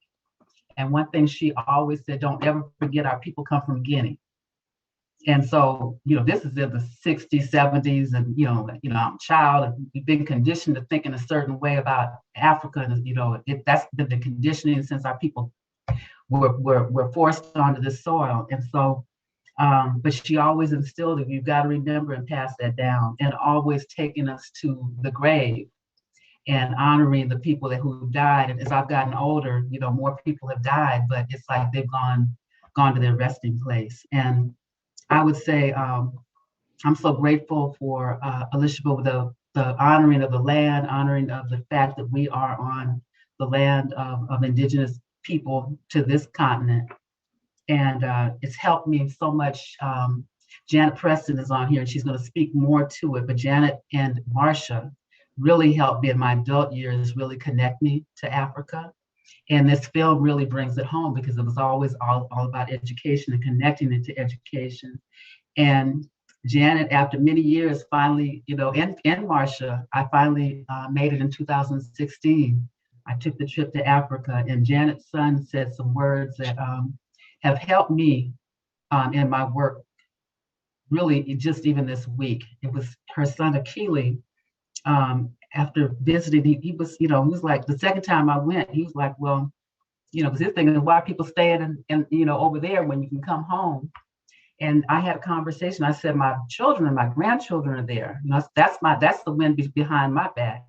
And one thing she always said, don't ever forget our people come from Guinea. And so, you know, this is in the 60s, 70s, and, you know, I'm a child, and we've been conditioned to think in a certain way about Africa. And, you know, that's been the conditioning since our people were forced onto this soil. And so, but she always instilled it, you've got to remember and pass that down, and always taking us to the grave and honoring the people who died. And as I've gotten older, you know, more people have died, but it's like they've gone to their resting place. And I would say I'm so grateful for Alicia, the honoring of the land, honoring of the fact that we are on the land of indigenous people to this continent. And it's helped me so much. Janet Preston is on here, and she's going to speak more to it. But Janet and Marsha really helped me in my adult years really connect me to Africa. And this film really brings it home because it was always all about education and connecting it to education. And Janet, after many years, finally, and Marsha, I finally made it in 2016. I took the trip to Africa, and Janet's son said some words that have helped me in my work, really, just even this week. It was her son, Akili. After visiting, he was, he was like, the second time I went, he was like, well, because his thing is, why are people staying in over there when you can come home? And I had a conversation. I said, my children and my grandchildren are there. That's the wind behind my back.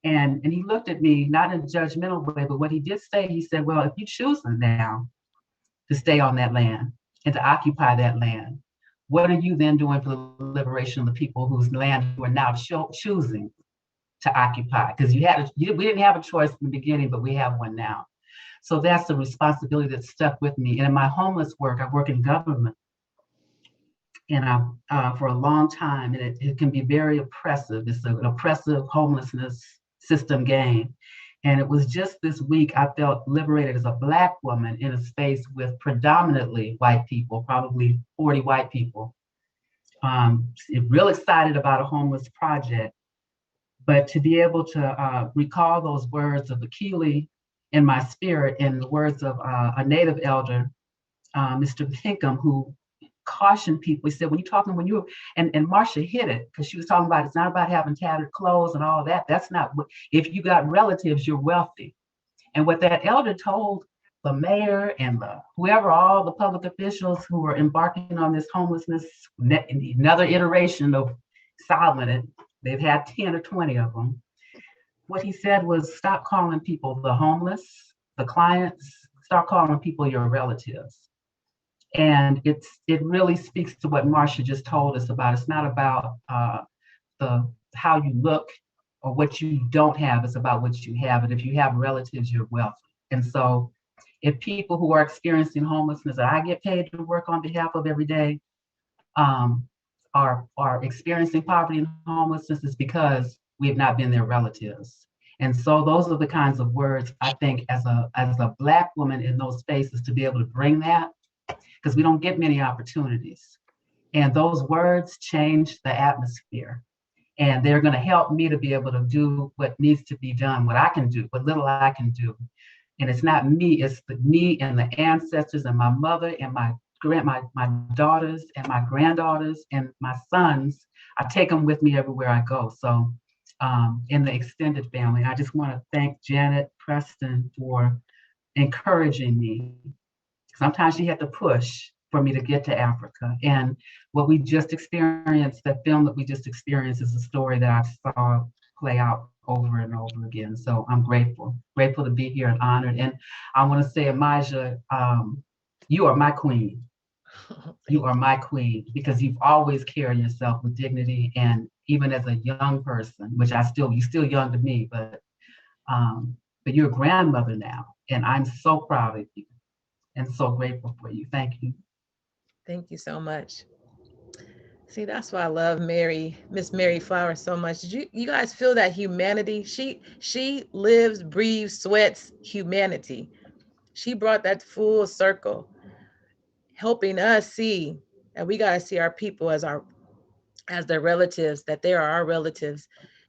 And he looked at me, not in a judgmental way, but what he did say, he said, well, if you choose now to stay on that land and to occupy that land, what are you then doing for the liberation of the people whose land you are now choosing to occupy? Because we didn't have a choice in the beginning, but we have one now. So that's the responsibility that stuck with me. And in my homeless work, I work in government. And for a long time, and it can be very oppressive. It's an oppressive homelessness system game. And it was just this week, I felt liberated as a Black woman in a space with predominantly white people, probably 40 white people. Real excited about a homeless project, but to be able to recall those words of Akili in my spirit and the words of a Native elder, Mr. Pinkham, who caution people. He said, when you're and Marsha hit it, because she was talking about, it's not about having tattered clothes and all that. That's not what, if you got relatives, you're wealthy. And what that elder told the mayor and whoever, all the public officials who were embarking on this homelessness, another iteration of Solomon, they've had 10 or 20 of them. What he said was, stop calling people the homeless, the clients, start calling people your relatives. And it really speaks to what Marsha just told us about. It's not about how you look or what you don't have. It's about what you have. And if you have relatives, you're wealthy. And so if people who are experiencing homelessness that I get paid to work on behalf of every day are experiencing poverty and homelessness, is because we have not been their relatives. And so those are the kinds of words, I think, as a Black woman in those spaces, to be able to bring that, because we don't get many opportunities. And those words change the atmosphere. And they're going to help me to be able to do what needs to be done, what I can do, what little I can do. And it's not me, it's me and the ancestors and my mother and my daughters and my granddaughters and my sons. I take them with me everywhere I go. So in the extended family, I just want to thank Janet Preston for encouraging me. Sometimes she had to push for me to get to Africa. And what we just experienced, that film that we just experienced, is a story that I saw play out over and over again. So I'm grateful to be here and honored. And I want to say, Amaja, you are my queen. You are my queen, because you've always carried yourself with dignity. And even as a young person, which you're still young to me, but you're a grandmother now. And I'm so proud of you and so grateful for you. Thank you. Thank you so much. See, that's why I love Miss Mary Flowers so much. Did you guys feel that humanity? She lives, breathes, sweats humanity. She brought that full circle, helping us see that we got to see our people as their relatives, that they are our relatives,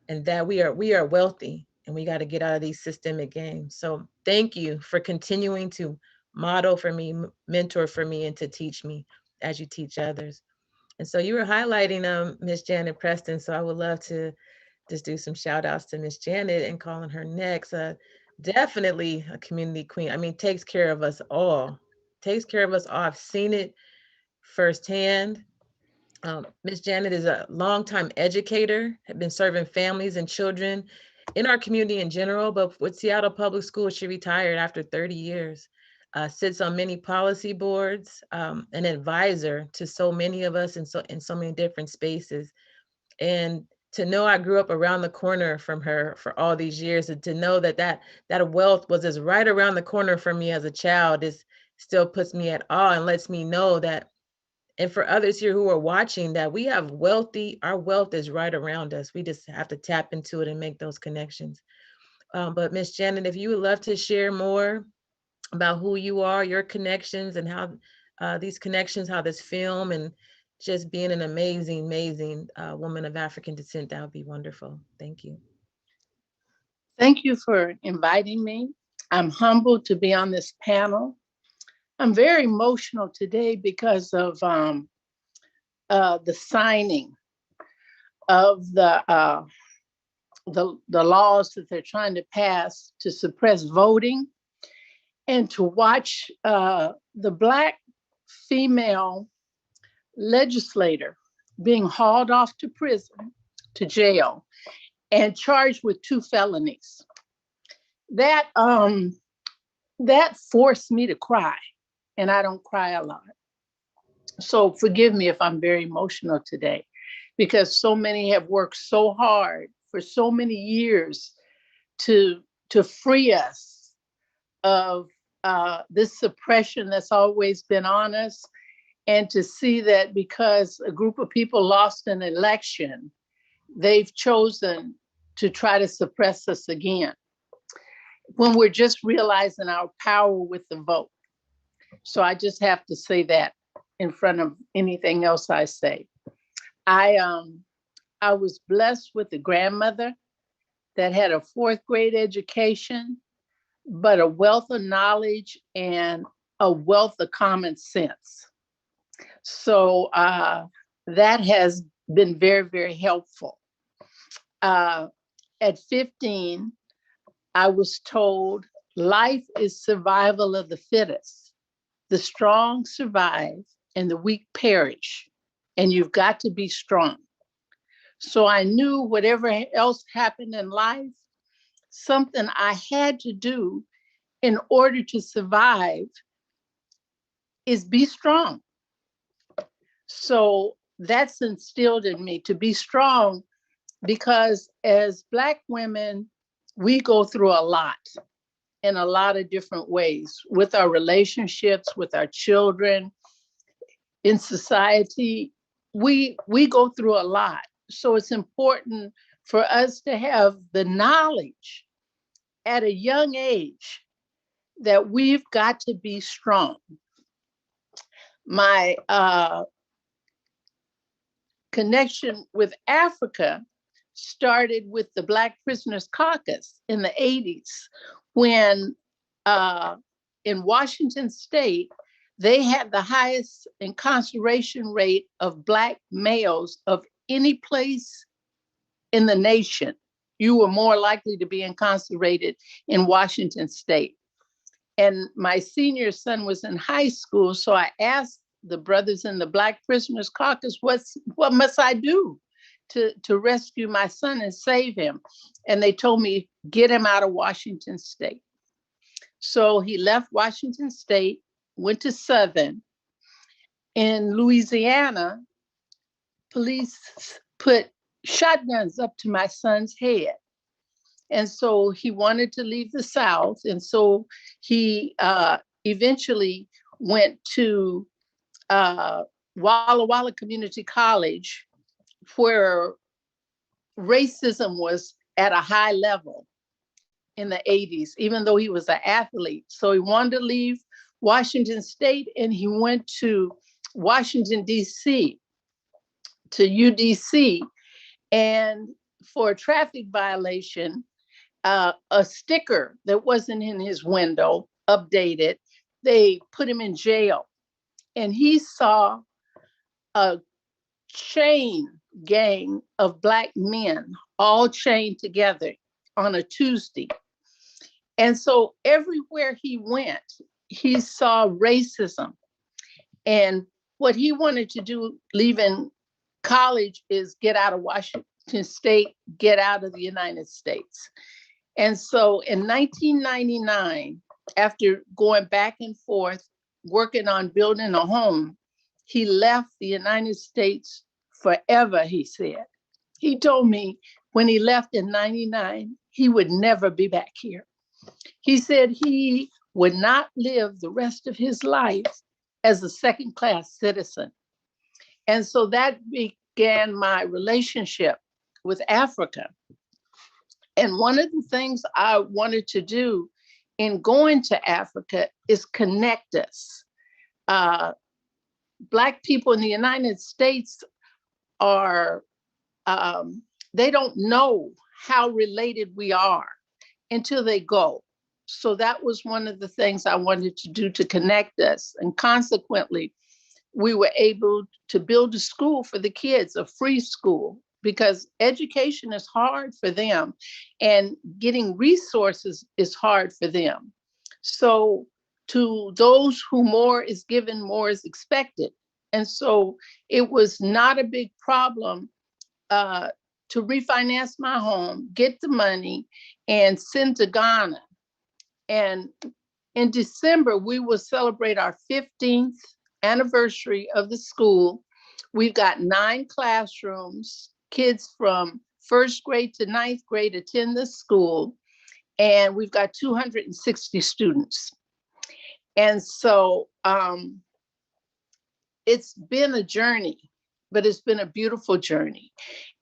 and that we are wealthy, and we got to get out of these systemic games. So thank you for continuing to model for me, mentor for me, and to teach me as you teach others. And so you were highlighting Miss Janet Preston. So I would love to just do some shout outs to Miss Janet and calling her next. Definitely a community queen. I mean, takes care of us all. I've seen it firsthand. Miss Janet is a longtime educator, had been serving families and children in our community in general, but with Seattle Public Schools, she retired after 30 years. Sits on many policy boards, an advisor to so many of us in so many different spaces. And to know I grew up around the corner from her for all these years, and to know that wealth was just right around the corner from me as a child, still puts me at awe and lets me know that, and for others here who are watching, that we have our wealth is right around us. We just have to tap into it and make those connections. But Miss Janet, if you would love to share more about who you are, your connections, and how these connections, how this film, and just being an amazing, amazing woman of African descent, that would be wonderful. Thank you. Thank you for inviting me. I'm humbled to be on this panel. I'm very emotional today because of the signing of the laws that they're trying to pass to suppress voting, and to watch the Black female legislator being hauled off to prison, to jail, and charged with 2 felonies. That forced me to cry, and I don't cry a lot. So forgive me if I'm very emotional today, because so many have worked so hard for so many years to free us of this suppression that's always been on us, and to see that because a group of people lost an election, they've chosen to try to suppress us again, when we're just realizing our power with the vote. So I just have to say that in front of anything else I say. I was blessed with a grandmother that had a 4th grade education, but a wealth of knowledge and a wealth of common sense. So that has been very, very helpful. At 15, I was told life is survival of the fittest. The strong survive and the weak perish, and you've got to be strong. So I knew whatever else happened in life, something I had to do in order to survive is be strong. So that's instilled in me to be strong, because as Black women, we go through a lot in a lot of different ways, with our relationships, with our children, in society. We go through a lot. So it's important for us to have the knowledge at a young age that we've got to be strong. My connection with Africa started with the Black Prisoners Caucus in the 80s, when in Washington State, they had the highest incarceration rate of Black males of any place in the nation. You were more likely to be incarcerated in Washington State. And my senior son was in high school, so I asked the brothers in the Black Prisoners Caucus, what must I do to rescue my son and save him? And they told me, get him out of Washington State. So he left Washington State, went to Southern. In Louisiana, police put shotguns up to my son's head. And so he wanted to leave the South. And so he eventually went to Walla Walla Community College, where racism was at a high level in the 80s, even though he was an athlete. So he wanted to leave Washington State, and he went to Washington, D.C., to UDC. And for a traffic violation, a sticker that wasn't in his window, updated, they put him in jail. And he saw a chain gang of Black men all chained together on a Tuesday. And so everywhere he went, he saw racism. And what he wanted to do leaving college is get out of Washington State, get out of the United States. And so in 1999, after going back and forth, working on building a home, he left the United States forever, he said. He told me when he left in 99, he would never be back here. He said he would not live the rest of his life as a second-class citizen. And so that began my relationship with Africa. And one of the things I wanted to do in going to Africa is connect us. Black people in the United States are, they don't know how related we are until they go. So that was one of the things I wanted to do to connect us. And consequently, we were able to build a school for the kids, a free school, because education is hard for them and getting resources is hard for them. So to those who more is given, more is expected. And so it was not a big problem to refinance my home, get the money, and send to Ghana. And in December, we will celebrate our 15th anniversary of the school. We've got 9 classrooms. Kids from 1st grade to 9th grade attend the school, and we've got 260 students. And so it's been a journey, but it's been a beautiful journey.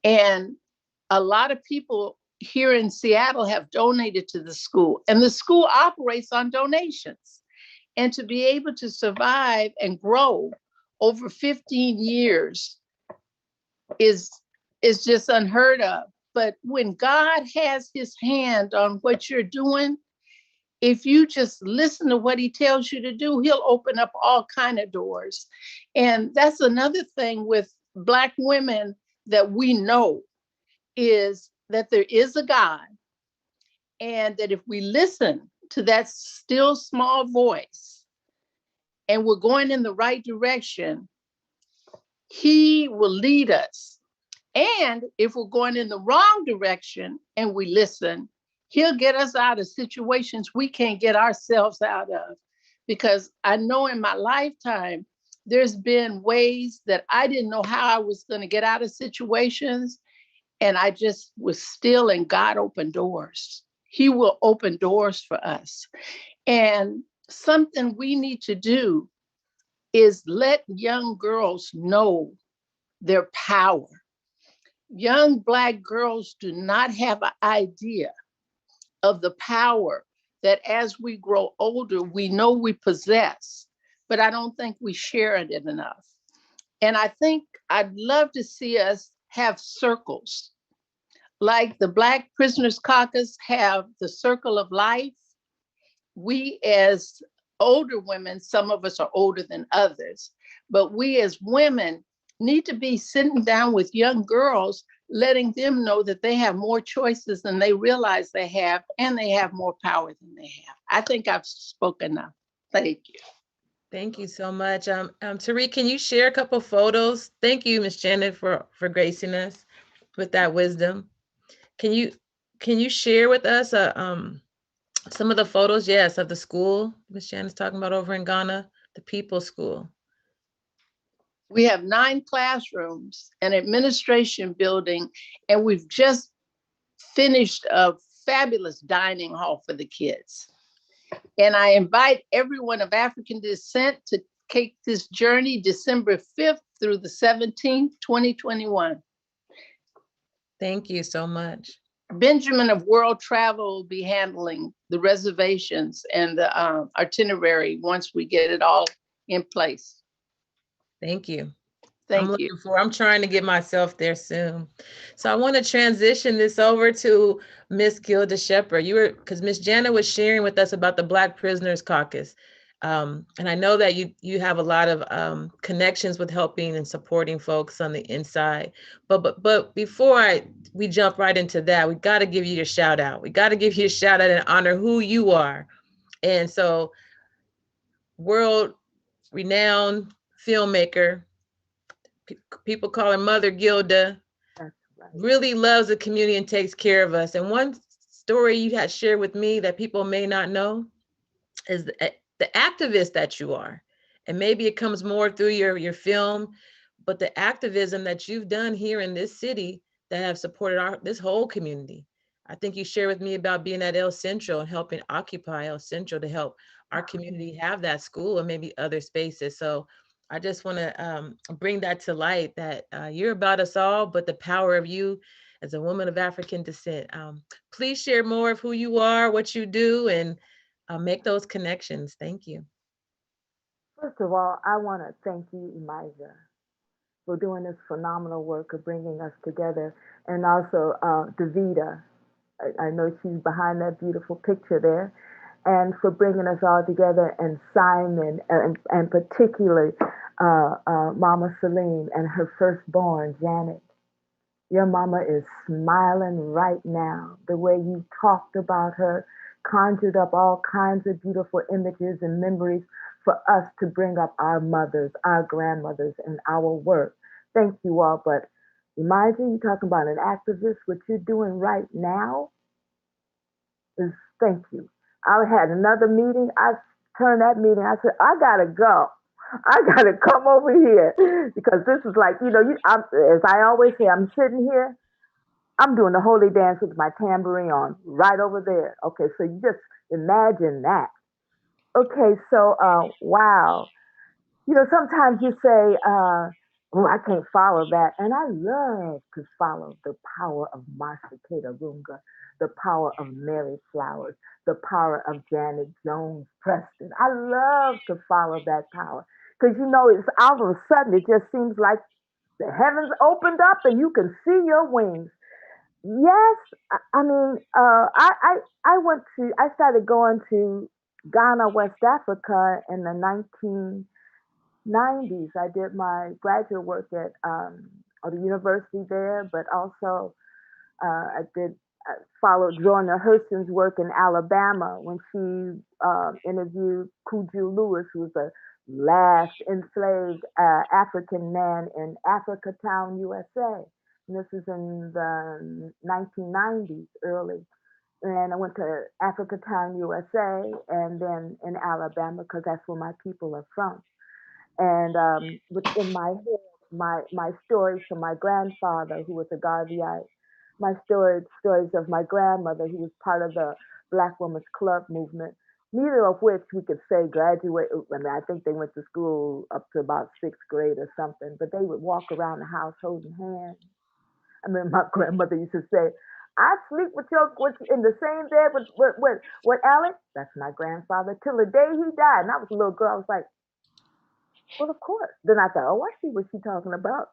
And a lot of people here in Seattle have donated to the school, and the school operates on donations. And to be able to survive and grow over 15 years is just unheard of. But when God has his hand on what you're doing, if you just listen to what he tells you to do, he'll open up all kinds of doors. And that's another thing with Black women that we know, is that there is a God, and that if we listen to that still small voice and we're going in the right direction, he will lead us. And if we're going in the wrong direction and we listen, he'll get us out of situations we can't get ourselves out of. Because I know in my lifetime, there's been ways that I didn't know how I was going to get out of situations. And I just was still, and God opened doors. He will open doors for us. And something we need to do is let young girls know their power. Young Black girls do not have an idea of the power that as we grow older, we know we possess, but I don't think we share it enough. And I think I'd love to see us have circles. Like the Black Prisoners Caucus have the Circle of Life. We as older women, some of us are older than others, but we as women need to be sitting down with young girls, letting them know that they have more choices than they realize they have, and they have more power than they have. I think I've spoken enough. Thank you. Thank you so much. Tariq, can you share a couple photos? Thank you, Ms. Janet, for gracing us with that wisdom. Can you share with us some of the photos, yes, of the school Ms. Janet's talking about over in Ghana, the People's School? We have 9 classrooms, an administration building, and we've just finished a fabulous dining hall for the kids. And I invite everyone of African descent to take this journey December 5th through the 17th, 2021. Thank you so much. Benjamin of World Travel will be handling the reservations and the itinerary once we get it all in place. Thank you. Thank you. I'm trying to get myself there soon. So I want to transition this over to Miss Gilda Shepherd. Because Miss Janet was sharing with us about the Black Prisoners Caucus. And I know that you have a lot of connections with helping and supporting folks on the inside. But before we jump right into that, we got to give you your shout out. We got to give you a shout out and honor who you are. And so, world renowned filmmaker, people call her Mother Gilda, really loves the community and takes care of us. And one story you had shared with me that people may not know is the activist that you are. And maybe it comes more through your film, but the activism that you've done here in this city that have supported this whole community. I think you shared with me about being at El Centro and helping occupy El Centro to help our community have that school and maybe other spaces. So I just want to bring that to light, that you're about us all, but the power of you as a woman of African descent. Please share more of who you are, what you do, and make those connections. Thank you. First of all, I want to thank you, Elijah, for doing this phenomenal work of bringing us together, and also Davida. I know she's behind that beautiful picture there, and for bringing us all together, and Simon, and particularly Mama Celine and her firstborn, Janet. Your mama is smiling right now. The way you talked about her conjured up all kinds of beautiful images and memories for us to bring up our mothers, our grandmothers, and our work. Thank you all. But imagine you talking about an activist. What you're doing right now is thank you. I had another meeting. I turned that meeting. I said, I gotta go. I gotta come over here because this is like, as I always say, I'm sitting here. I'm doing the holy dance with my tambourine on right over there. Okay, so you just imagine that. Okay, so wow. Sometimes you say, oh, I can't follow that. And I love to follow the power of Marcia Runga, the power of Mary Flowers, the power of Janet Jones Preston. I love to follow that power. Because, it's all of a sudden, it just seems like the heavens opened up and you can see your wings. Yes, I mean, I started going to Ghana, West Africa in the 1990s. I did my graduate work at the university there, but also I followed Jorna Hurston's work in Alabama when she interviewed Kuju Lewis, who was the last enslaved African man in Africatown, USA. And this is in the 1990s, early. And I went to Africatown, USA, and then in Alabama, because that's where my people are from. And within my head, my stories from my grandfather, who was a Garveyite, my stories of my grandmother, who was part of the Black Women's Club movement, neither of which we could say graduate. I mean, I think they went to school up to about 6th grade or something, but they would walk around the house holding hands. I mean, my grandmother used to say, I sleep with in the same bed with Alex. That's my grandfather till the day he died. And I was a little girl. I was like, well, of course. Then I thought, oh, I see what she's talking about.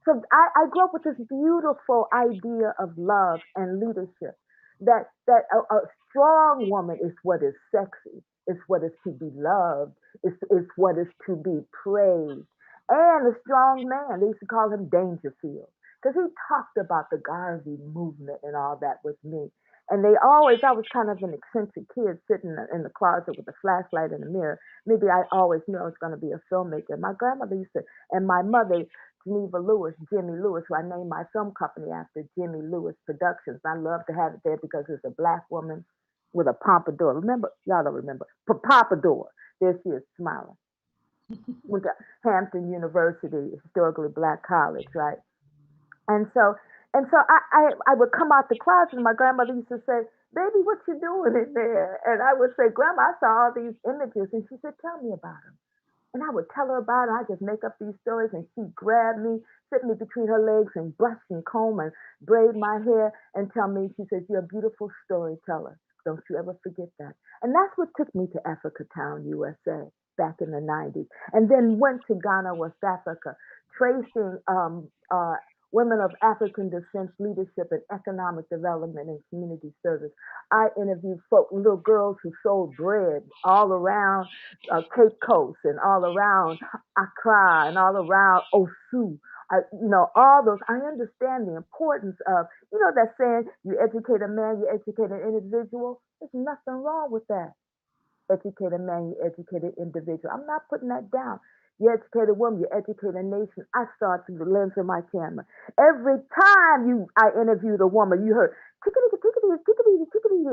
So I grew up with this beautiful idea of love and leadership. That a strong woman is what is sexy. It's what is to be loved. It's what is to be praised. And a strong man, they used to call him Dangerfield, because he talked about the Garvey movement and all that with me. And I was kind of an eccentric kid sitting in the closet with a flashlight in the mirror. Maybe I always knew I was going to be a filmmaker. My grandmother used to, and my mother, Geneva Lewis, Jimmy Lewis, who I named my film company after, Jimmy Lewis Productions. I love to have it there because it's a Black woman with a pompadour. Remember? Y'all don't remember. Pompadour. There she is, smiling. Went to Hampton University, historically Black college, right? And so I would come out the closet, and my grandmother used to say, baby, what you doing in there? And I would say, Grandma, I saw all these images. And she said, tell me about them. And I would tell her about it. I just make up these stories, and she'd grab me, sit me between her legs, and brush and comb and braid my hair and tell me, she says, you're a beautiful storyteller. Don't you ever forget that. And that's what took me to Africatown, USA, back in the 90s. And then went to Ghana, West Africa, tracing women of African descent, leadership and economic development and community service. I interviewed little girls who sold bread all around Cape Coast and all around Accra and all around Osu. All those. I understand the importance of, that saying, you educate a man, you educate an individual. There's nothing wrong with that. Educate a man, you educate an individual. I'm not putting that down. You educate a woman, you educate a nation. I saw it through the lens of my camera. Every time I interviewed a woman, you heard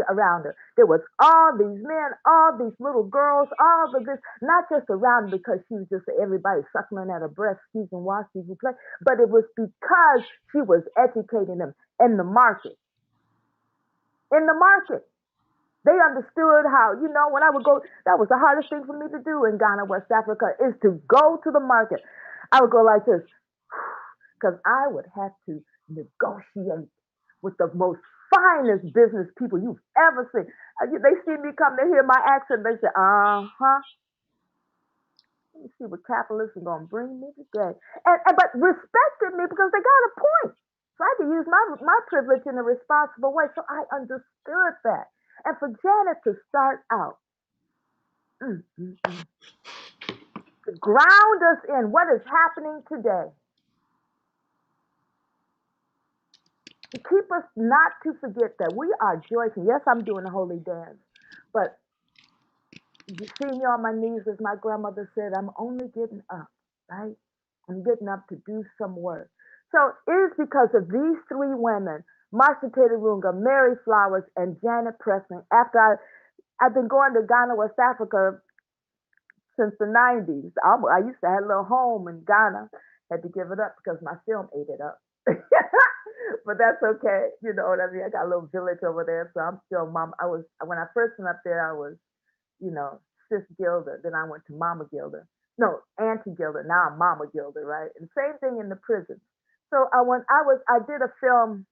around her. There was all these men, all these little girls, all of this, not just around her because she was just everybody suckling at her breast, excuse and wash, excuse and play, but it was because she was educating them in the market. In the market. They understood how, when I would go, that was the hardest thing for me to do in Ghana, West Africa, is to go to the market. I would go like this, because I would have to negotiate with the most finest business people you've ever seen. They see me come, they hear my accent, they say, uh-huh. Let me see what capitalists are gonna bring me today. And but respected me because they got a point. So I had to use my privilege in a responsible way. So I understood that. And for Janet to start out, to ground us in what is happening today, to keep us not to forget that we are joyful. Yes, I'm doing a holy dance, but you see me on my knees, as my grandmother said, I'm only getting up, right? I'm getting up to do some work. So it is because of these three women, Marcia Taylor Runga, Mary Flowers, and Janet Preston. After I've been going to Ghana, West Africa since the 90s. I used to have a little home in Ghana. Had to give it up because my film ate it up. But that's okay. You know what I mean? I got a little village over there, so I'm still mom. When I first went up there, I was, Sis Gilda. Then I went to Mama Gilda. No, Auntie Gilda. Now I'm Mama Gilda, right? And same thing in the prison. So I did a film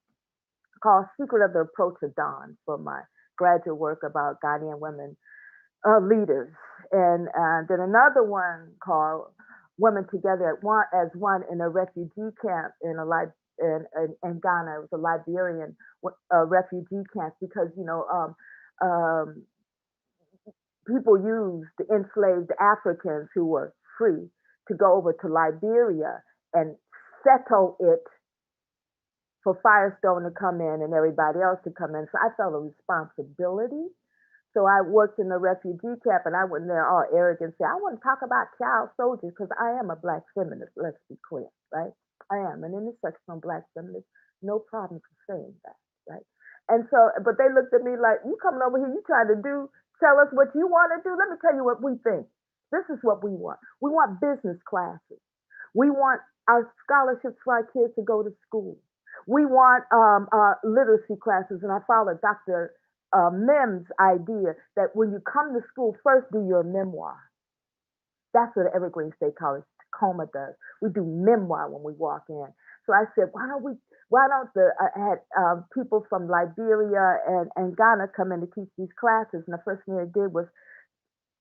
called Secret of the Approach of Dawn for my graduate work about Ghanaian women leaders, and then another one called Women Together as One in a refugee camp in Ghana. It was a Liberian refugee camp because people used the enslaved Africans who were free to go over to Liberia and settle it for Firestone to come in and everybody else to come in. So I felt a responsibility. So I worked in the refugee camp, and I went there all arrogant and said, I want to talk about child soldiers because I am a Black feminist, let's be clear, right? I am an intersectional Black feminist, no problem for saying that, right? And so, but they looked at me like, you coming over here, you trying to tell us what you want to do? Let me tell you what we think. This is what we want. We want business classes. We want our scholarships for our kids to go to school. We want literacy classes, and I followed Dr. Mem's idea that when you come to school, first do your memoir. That's what Evergreen State College Tacoma does. We do memoir when we walk in. So I said, why don't I had people from Liberia and Ghana come in to teach these classes, and the first thing they did was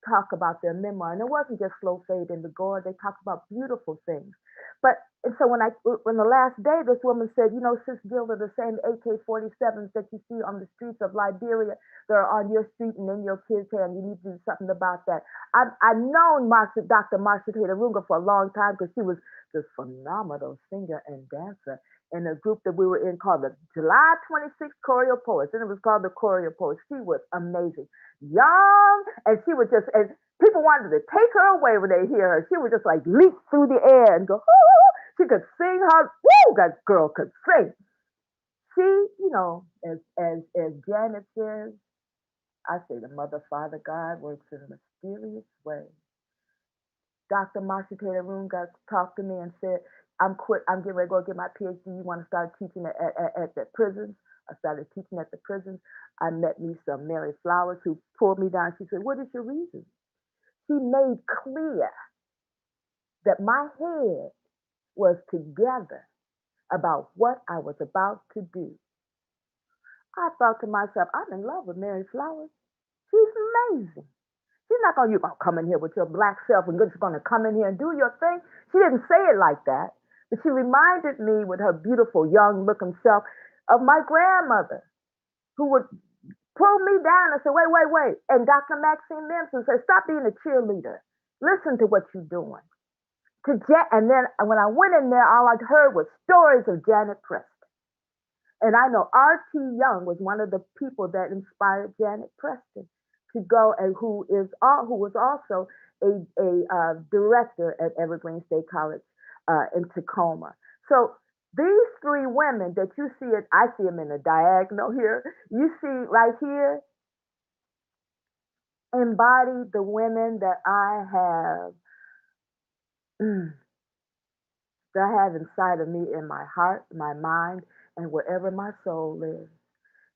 talk about their memoir. And it wasn't just slow fade in the gore. They talked about beautiful things. And so when the last day, this woman said, Sis Gilda, the same AK-47s that you see on the streets of Liberia, they're on your street and in your kids' hand. You need to do something about that. I've known Dr. Marcia Taylor Runga for a long time because she was this phenomenal singer and dancer in a group that we were in called the July 26th Choreo Poets, and it was called the Choreo Poets. She was amazing. Young, and she would just, and people wanted to take her away when they hear her. She would just like leap through the air and go, oh, she could sing her, woo, that girl could sing. She, as Janet says, I say the Mother, Father, God works in a mysterious way. Dr. Marcia Taylor Runga talked to me and said, I'm getting ready to go get my PhD. You want to start teaching at the prisons? I started teaching at the prisons. I met me some Mary Flowers who pulled me down. She said, what is your reason? She made clear that my head was together about what I was about to do. I thought to myself, I'm in love with Mary Flowers. She's amazing. She's not going to come in here with your Black self and just going to come in here and do your thing. She didn't say it like that, but she reminded me with her beautiful young looking self of my grandmother who would pull me down and say, wait. And Dr. Maxine Mims would say, stop being a cheerleader. Listen to what you're doing. And then when I went in there, all I heard was stories of Janet Preston. And I know R.T. Young was one of the people that inspired Janet Preston to go, and who was also a director at Evergreen State College in Tacoma. So these three women that you see, I see them in the diagonal here. You see right here, embody the women that I have inside of me, in my heart, my mind, and wherever my soul lives.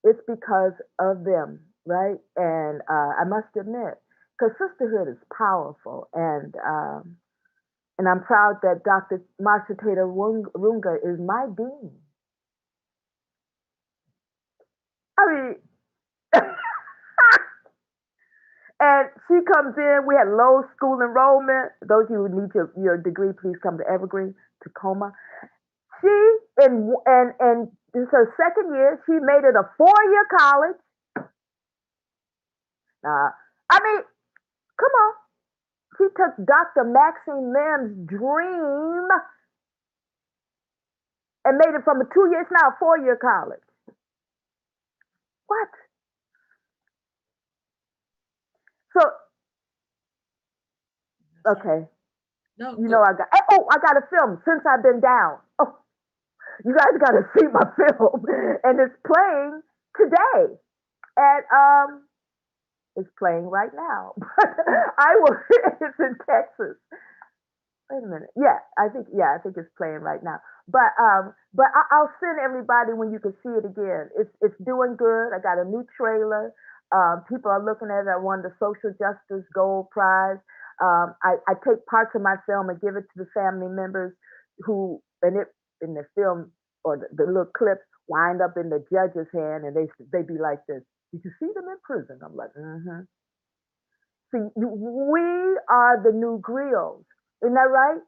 It's because of them, right? And I must admit, because sisterhood is powerful, and I'm proud that Dr. Marcia Taylor Runga is my dean. I mean, and she comes in. We had low school enrollment. Those of you who need your degree, please come to Evergreen, Tacoma. She and this is her second year. She made it a 4-year college. I mean, come on. She took Dr. Maxine Mims' dream and made it from a 2-year, it's now a 4-year college. What? So, okay. No, you know I got a film, Since I've Been Down. Oh, you guys got to see my film, and it's playing today, and it's playing right now. It's in Texas. Wait a minute. Yeah, I think it's playing right now. But I'll send everybody when you can see it again. It's doing good. I got a new trailer. People are looking at it. I won the Social Justice Gold Prize. I take parts of my film and give it to the family members who, in the film or the little clips, wind up in the judge's hand, and they be like this. Did you see them in prison? I'm like, mm-hmm. See, we are the new griots. Isn't that right?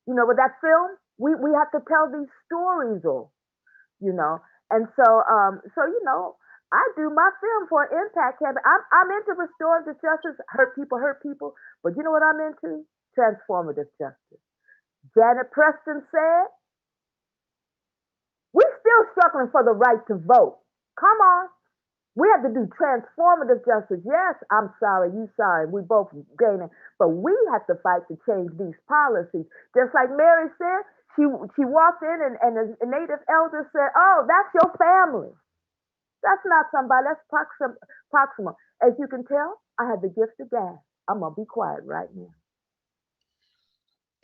You know, with that film, we have to tell these stories, and so I do my film for an impact campaign. I'm into restorative justice, hurt people, but you know what I'm into? Transformative justice. Janet Preston said, we're still struggling for the right to vote. Come on. We have to do transformative justice. Yes, I'm sorry, you sorry. We both gaining, but we have to fight to change these policies. Just like Mary said, she walked in and a native elder said, "Oh, that's your family. That's not somebody. That's proximal." As you can tell, I have the gift of gab. I'm gonna be quiet right now.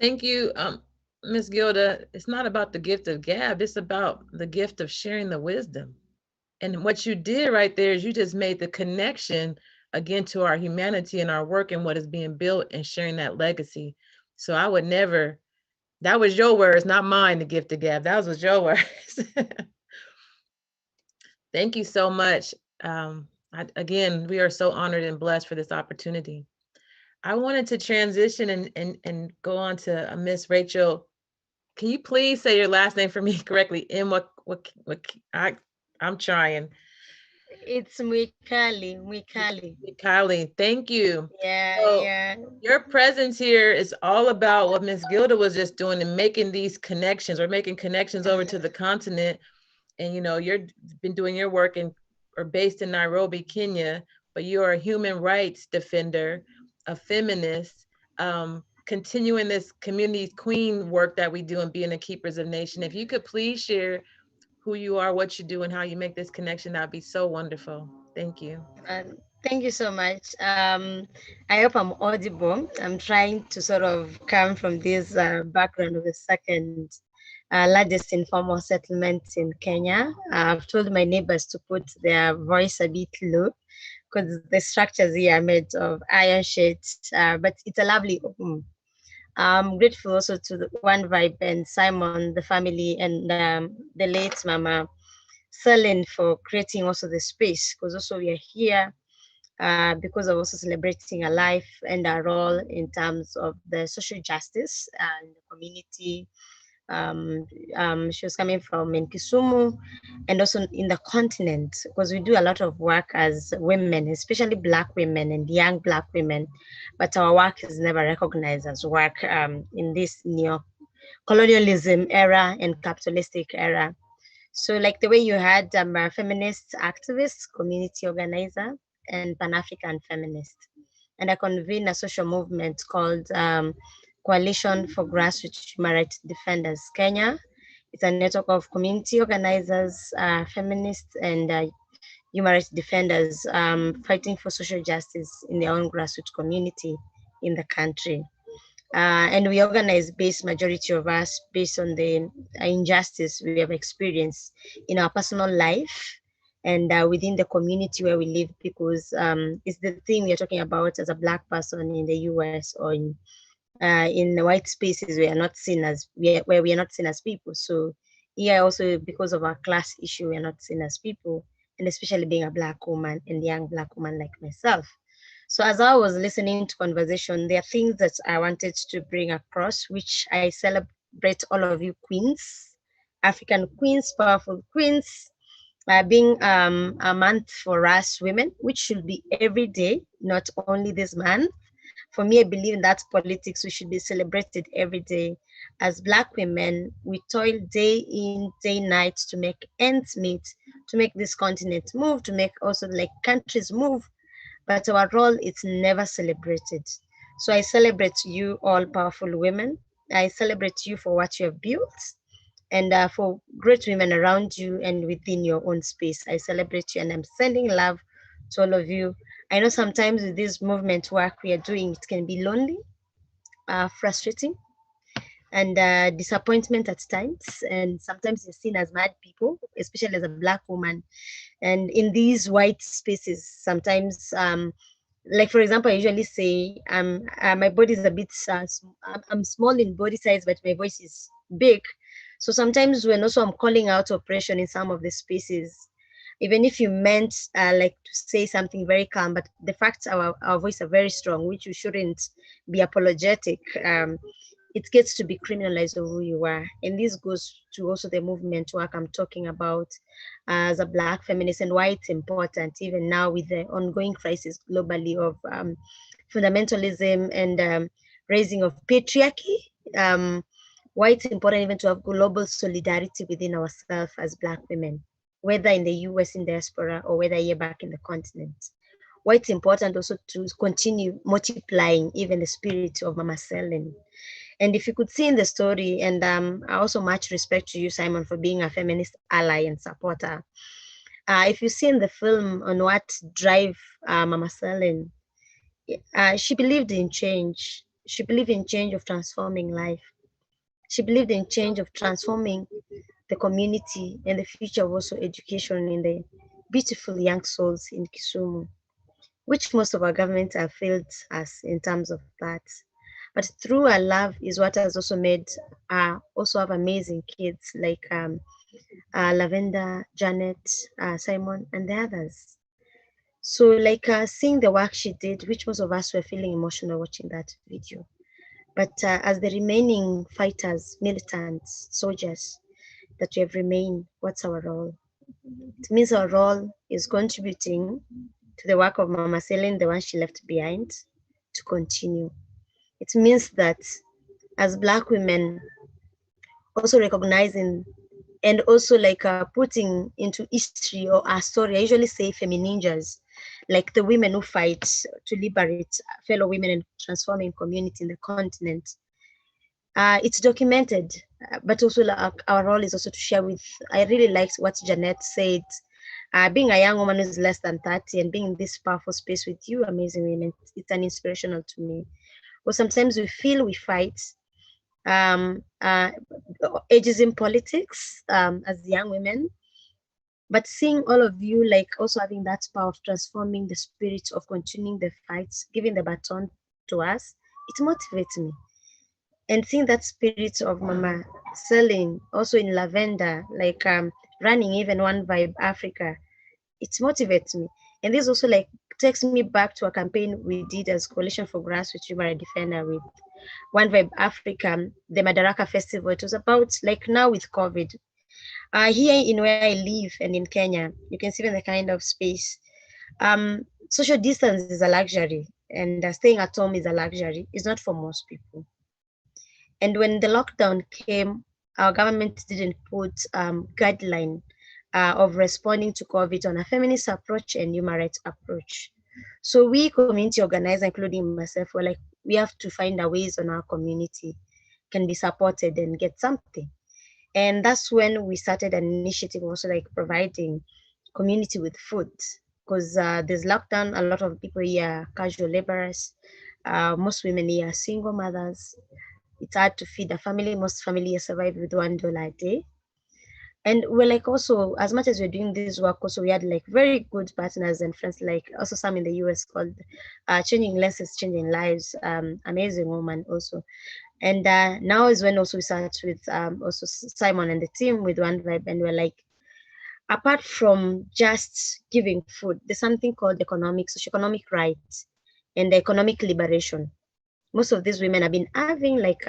Thank you, Ms. Gilda. It's not about the gift of gab. It's about the gift of sharing the wisdom. And what you did right there is you just made the connection again to our humanity and our work and what is being built and sharing that legacy. So I would never, that was your words, not mine, the gift of gab. That was your words. Thank you so much. Again, we are so honored and blessed for this opportunity. I wanted to transition and go on to Miss Rachel. Can you please say your last name for me correctly? I'm trying. It's Mwikali. Mwikali, thank you. Yeah. Your presence here is all about what Miss Gilda was just doing and making these connections or making connections over to the continent. And you've been doing your work or based in Nairobi, Kenya, but you are a human rights defender, a feminist, continuing this community queen work that we do and being the keepers of nation. If you could please share who you are, what you do, and how you make this connection, that'd be so wonderful. Thank you. Thank you so much. I hope I'm audible. I'm trying to sort of come from this background of the second largest informal settlement in Kenya. I've told my neighbors to put their voice a bit low because the structures here are made of iron sheets, but it's a lovely home. I'm grateful also to the One Vibe and Simon, the family, and the late Mama Selin for creating also the space, because also we are here because of also celebrating our life and our role in terms of the social justice and the community. She was coming from in Kisumu and also in the continent, because we do a lot of work as women, especially Black women and young Black women, but our work is never recognized as work in this neo-colonialism era and capitalistic era. So like the way you had a feminist activist, community organizer, and Pan-African feminist. And I convened a social movement called Coalition for Grassroots Human Rights Defenders Kenya. It's a network of community organizers, feminists, and human rights defenders fighting for social justice in their own grassroots community in the country. And we organize based, majority of us, based on the injustice we have experienced in our personal life and within the community where we live, because it's the thing we are talking about as a Black person in the US or in the white spaces we are not seen as, where we are not seen as people. So here also, because of our class issue, we are not seen as people. and especially being a Black woman and young Black woman like myself. So as I was listening to conversation, there are things that I wanted to bring across, which I celebrate all of you queens, African queens, powerful queens, being a month for us women, which should be every day, not only this month. For me, I believe in that politics, we should be celebrated every day. As Black women, we toil day in, day night to make ends meet, to make this continent move, to make also like countries move, but our role is never celebrated. So I celebrate you all powerful women. I celebrate you for what you have built, and for great women around you and within your own space. I celebrate you and I'm sending love to all of you. I know sometimes with this movement work we are doing, it can be lonely, frustrating, and disappointment at times. And sometimes you're seen as mad people, especially as a Black woman. And in these white spaces, sometimes, like for example, I usually say, my body is a bit, I'm small in body size, but my voice is big. So sometimes when also I'm calling out oppression in some of the spaces, even if you meant like to say something very calm, but the facts our voice are very strong, which you shouldn't be apologetic. It gets to be criminalized of who you are. And this goes to also the movement work I'm talking about as a Black feminist, and why it's important even now with the ongoing crisis globally of fundamentalism and raising of patriarchy. Why it's important even to have global solidarity within ourselves as Black women, whether in the US in diaspora or whether here back in the continent. Why it's important also to continue multiplying even the spirit of Mama Selene. And if you could see in the story, and I also much respect to you, Simon, for being a feminist ally and supporter. If you see in the film on what drive Mama Selene, she believed in change. She believed in change of transforming life. She believed in change of transforming the community and the future of also education in the beautiful young souls in Kisumu, which most of our governments have failed us in terms of that. But through her love is what has also made also have amazing kids like Lavender, Janet, Simon, and the others. So like seeing the work she did, which most of us were feeling emotional watching that video. But as the remaining fighters, militants, soldiers that we have remained, what's our role? It means our role is contributing to the work of Mama Selene, the one she left behind, to continue. It means that as Black women, also recognizing and also like putting into history or our story, I usually say femininjas, like the women who fight to liberate fellow women and transforming community in the continent. It's documented, but also like, our role is also to share with, I really liked what Janet said, being a young woman who's less than 30 and being in this powerful space with you, amazing women, it's an inspirational to me. Well, sometimes we feel we fight ageism politics as young women, but seeing all of you like also having that power of transforming the spirit of continuing the fights, giving the baton to us, it motivates me. And seeing that spirit of Mama Selene also in Lavender, like running even One Vibe Africa, it motivates me. And this also like takes me back to a campaign we did as Coalition for Grassroots Human Rights Defender with One Vibe Africa, the Madaraka Festival. It was about like now with COVID. Here in where I live and in Kenya, you can see the kind of space. Social distance is a luxury, and staying at home is a luxury. It's not for most people. And when the lockdown came, our government didn't put guideline of responding to COVID on a feminist approach and human rights approach. So we community organizers, including myself, were like, we have to find a ways on our community can be supported and get something. And that's when we started an initiative also like providing community with food, because there's lockdown, a lot of people here are casual laborers, most women here are single mothers. It's hard to feed a family. Most families survive with $1 a day. And we're like also, as much as we're doing this work, also we had like very good partners and friends, like also some in the US called Changing Lenses, Changing Lives, amazing woman also. And now is when also we start with also Simon and the team with One Vibe, and we're like, apart from just giving food, there's something called socioeconomic rights and economic liberation. Most of these women have been having like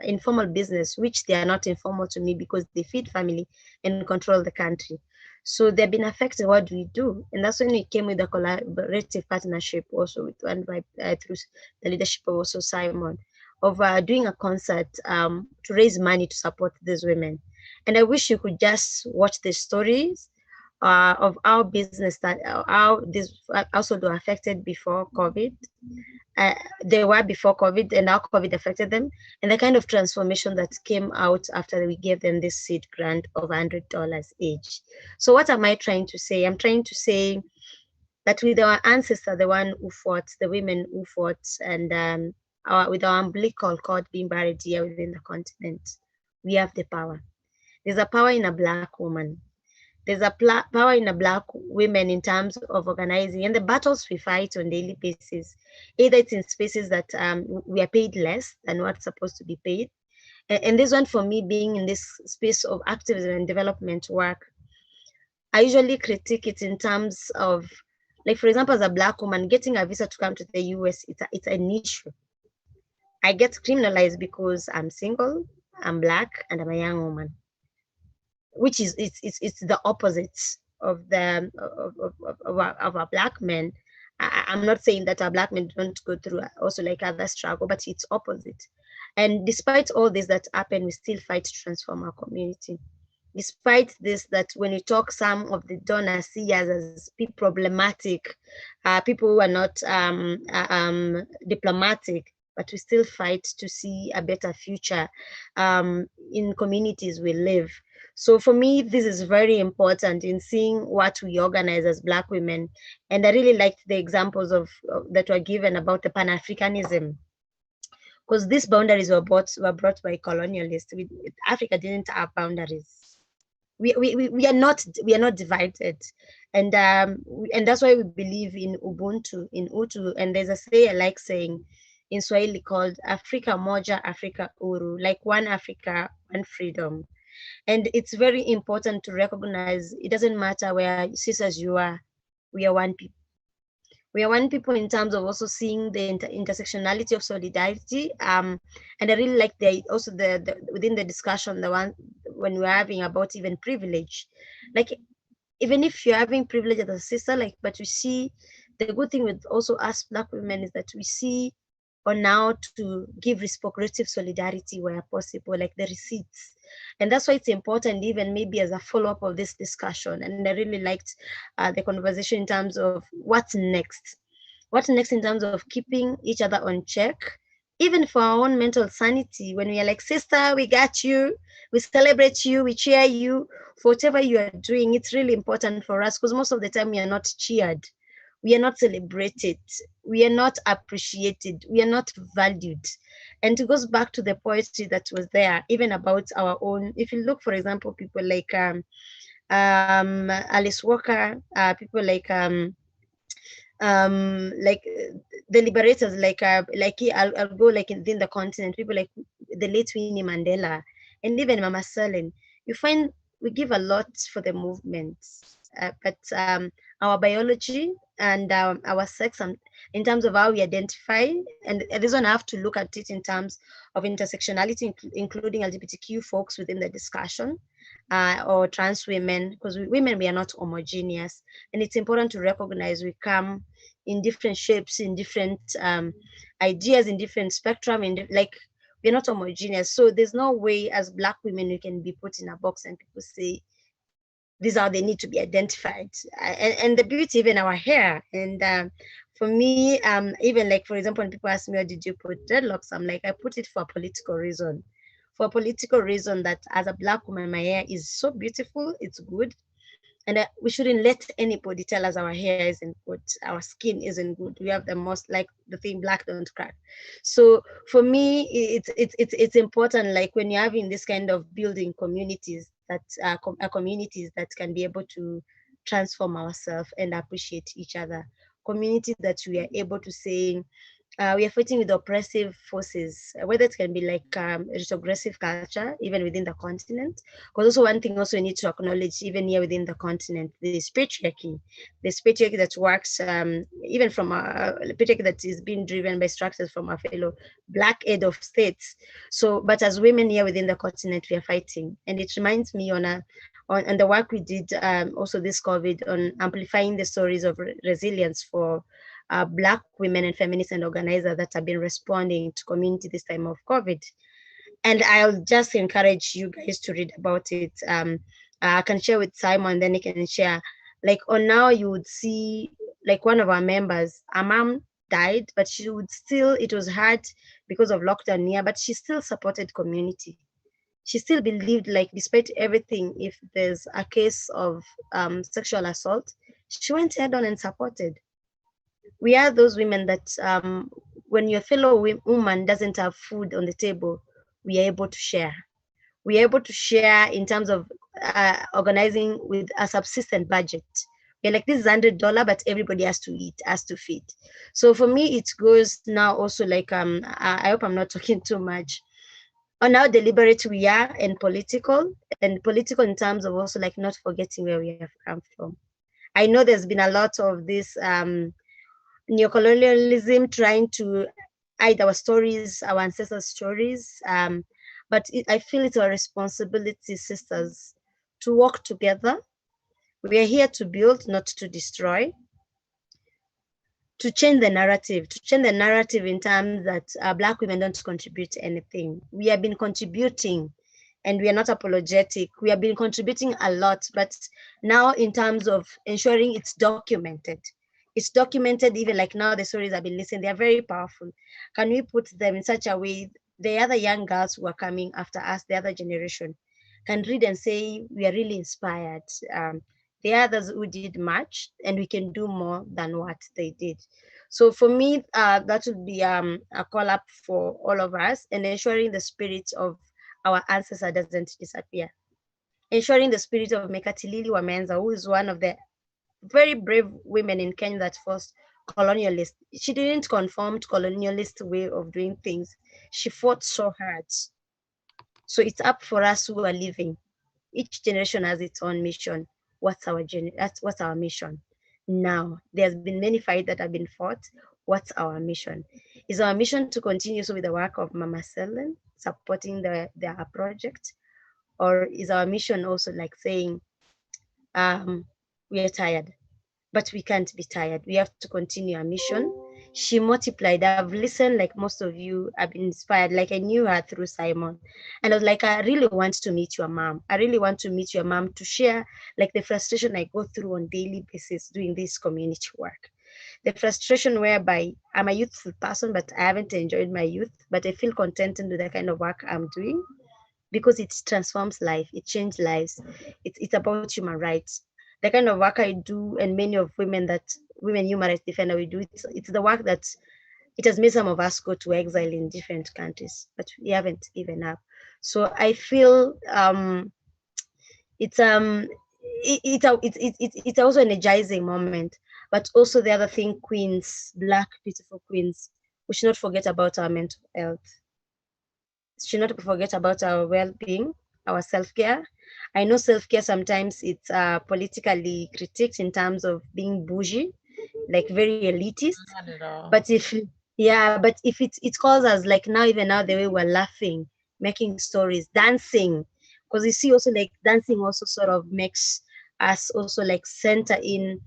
informal business, which they are not informal to me because they feed family and control the country. So they've been affected. What do we do? And that's when we came with a collaborative partnership also with One Vibe through the leadership of also Simon, of doing a concert to raise money to support these women. And I wish you could just watch the stories of our business, that how this households were affected before COVID. They were before COVID and how COVID affected them, and the kind of transformation that came out after we gave them this seed grant of $100 each. So what am I trying to say? I'm trying to say that with our ancestors, the one who fought, the women who fought, and with our umbilical cord being buried here within the continent, we have the power. There's a power in a Black woman. There's a power in a Black women in terms of organizing and the battles we fight on a daily basis. Either it's in spaces that we are paid less than what's supposed to be paid. And this one, for me, being in this space of activism and development work, I usually critique it in terms of, like, for example, as a Black woman, getting a visa to come to the US, it's an issue. I get criminalized because I'm single, I'm Black, and I'm a young woman, which is it's the opposite of the of our Black men. I'm not saying that our Black men don't go through also like other struggle, but it's opposite. And despite all this that happened, we still fight to transform our community. Despite this, that when you talk, some of the donors see us as problematic, people who are not diplomatic, but we still fight to see a better future in communities we live. So for me, this is very important in seeing what we organize as Black women. And I really liked the examples that were given about the Pan-Africanism, because these boundaries were brought by colonialists. Africa didn't have boundaries. We are not divided, and that's why we believe in Ubuntu, in Utu. And there's a say I like saying in Swahili called Afrika Moja, Afrika Uru, like one Africa, one freedom. And it's very important to recognize it doesn't matter where sisters you are, we are one people. We are one people in terms of also seeing the intersectionality of solidarity. And I really like also the within the discussion, the one when we're having about even privilege. Like, even if you're having privilege as a sister, like, but you see, the good thing with also us Black women is that we see on how to give reciprocative solidarity where possible, like the receipts. And that's why it's important, even maybe as a follow-up of this discussion. And I really liked the conversation in terms of what's next. What's next in terms of keeping each other on check, even for our own mental sanity. When we are like, sister, we got you, we celebrate you, we cheer you for whatever you are doing. It's really important for us because most of the time we are not cheered. We are not celebrated. We are not appreciated. We are not valued. And it goes back to the poetry that was there, even about our own. If you look, for example, people like Alice Walker, people like the liberators, I'll go like within the continent, people like the late Winnie Mandela, and even Mama Selin. You find we give a lot for the movements, but our biology and our sex, in terms of how we identify, and this one I have to look at it in terms of intersectionality, including LGBTQ folks within the discussion, or trans women, because women, we are not homogeneous, and it's important to recognize we come in different shapes, in different ideas, in different spectrum, like we're not homogeneous. So there's no way as Black women we can be put in a box and people say these are they need to be identified. And the beauty even our hair. And for me, even like, for example, when people ask me, why did you put dreadlocks? I'm like, I put it for a political reason. For a political reason that as a Black woman, my hair is so beautiful, it's good. And we shouldn't let anybody tell us our hair isn't good, our skin isn't good. We have the most, like the thing, black don't crack. So for me, it's important, like when you're having this kind of building communities that are communities that can be able to transform ourselves and appreciate each other. Communities that we are able to say, we are fighting with oppressive forces, whether it can be like retrogressive culture, even within the continent. Because also one thing also we need to acknowledge, even here within the continent, this patriarchy that works, even from a patriarchy that is being driven by structures from our fellow Black head of states. So, but as women here within the continent, we are fighting. And it reminds me on the work we did also this COVID on amplifying the stories of resilience for Black women and feminists and organizers that have been responding to community this time of COVID. And I'll just encourage you guys to read about it. I can share with Simon, then he can share. Like on now, you would see like one of our members, a mom died, but she would still, it was hard because of lockdown here, but she still supported community. She still believed, like, despite everything, if there's a case of sexual assault, she went head on and supported. We are those women that when your fellow woman doesn't have food on the table, we are able to share. We are able to share in terms of organizing with a subsistent budget. We're like, this is $100, but everybody has to eat, has to feed. So for me, it goes now also like, I hope I'm not talking too much, on how deliberate we are and political in terms of also like not forgetting where we have come from. I know there's been a lot of this neocolonialism trying to hide our stories, our ancestors' stories. But I feel it's our responsibility, sisters, to work together. We are here to build, not to destroy. To change the narrative in terms that Black women don't contribute to anything. We have been contributing, and we are not apologetic. We have been contributing a lot, but now in terms of ensuring it's documented. It's documented, even like now the stories I've been listening, they are very powerful. Can we put them in such a way the other young girls who are coming after us, the other generation, can read and say, we are really inspired. The others who did much, and we can do more than what they did. So for me, that would be a call up for all of us, and ensuring the spirit of our ancestors doesn't disappear. Ensuring the spirit of Mekatilili Wamenza, who is one of the very brave women in Kenya that forced colonialist. She didn't conform to colonialist way of doing things. She fought so hard. So it's up for us who are living. Each generation has its own mission. What's our mission? Now, there's been many fights that have been fought. What's our mission? Is our mission to continue with the work of Mama Selene, supporting their project? Or is our mission also like saying, we are tired, but we can't be tired. We have to continue our mission. She multiplied. I've listened, like most of you, I've been inspired. Like I knew her through Simon. And I was like, I really want to meet your mom. I really want to meet your mom to share like the frustration I go through on daily basis doing this community work. The frustration whereby I'm a youthful person, but I haven't enjoyed my youth, but I feel contented with the kind of work I'm doing because it transforms life, it changes lives. It's about human rights. The kind of work I do, and many of women human rights defender we do, it's the work that it has made some of us go to exile in different countries, but we haven't given up. So I feel it's also an energizing moment, but also the other thing, queens, Black beautiful queens, we should not forget about our mental health. We should not forget about our well-being, our self-care. I know self-care sometimes it's politically critiqued in terms of being bougie, like very elitist. Not at all. But if it calls us like now, even now the way we're laughing, making stories, dancing, because you see also like dancing also sort of makes us also like center in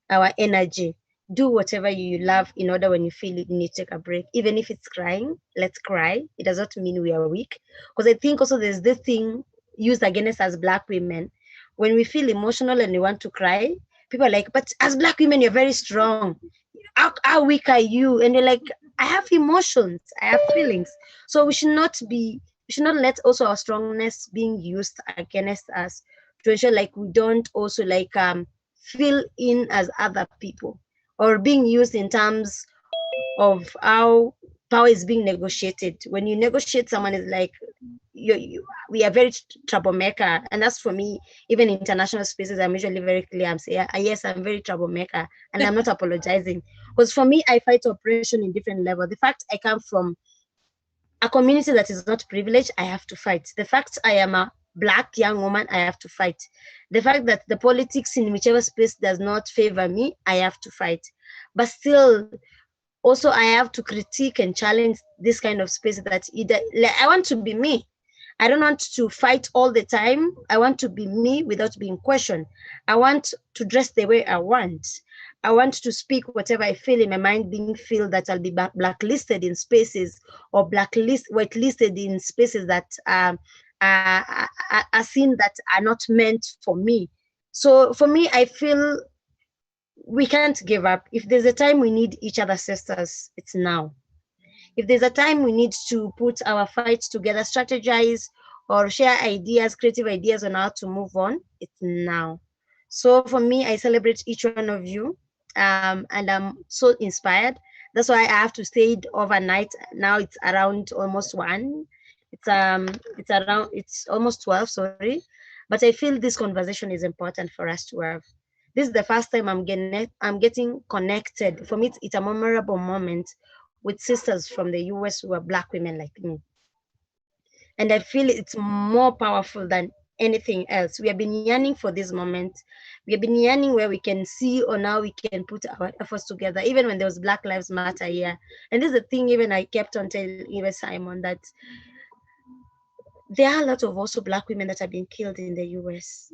our energy. Do whatever you love in order when you feel it, you need to take a break. Even if it's crying, let's cry. It does not mean we are weak. Because I think also there's this thing used against us as Black women. When we feel emotional and we want to cry, people are like, but as Black women, you're very strong. How weak are you? And you're like, I have emotions, I have feelings. So we should not let also our strongness being used against us to ensure like we don't also like feel in as other people, or being used in terms of how power is being negotiated. When you negotiate, someone is like, we are very troublemaker. And that's for me, even in international spaces, I'm usually very clear. I'm saying, yes, I'm very troublemaker. And I'm not apologizing. Because for me, I fight oppression in different levels. The fact I come from a community that is not privileged, I have to fight. The fact I am a Black young woman, I have to fight. The fact that the politics in whichever space does not favor me, I have to fight. But still, also I have to critique and challenge this kind of space that either, like, I want to be me. I don't want to fight all the time. I want to be me without being questioned. I want to dress the way I want. I want to speak whatever I feel in my mind, being feel that I'll be blacklisted in spaces or whitelisted in spaces that are seen that are not meant for me. So for me, I feel we can't give up. If there's a time we need each other sisters, it's now. If there's a time we need to put our fights together, strategize or share ideas, creative ideas on how to move on, it's now. So for me, I celebrate each one of you, and I'm so inspired. That's why I have to stay overnight. Now it's around almost 1. It's almost 12, sorry. But I feel this conversation is important for us to have. This is the first time I'm getting connected. For me, it's a memorable moment with sisters from the US who are Black women like me. And I feel it's more powerful than anything else. We have been yearning for this moment. We have been yearning where we can see on how we can put our efforts together, even when there was Black Lives Matter here. And this is the thing, even I kept on telling even Simon, that there are a lot of also Black women that have been killed in the US.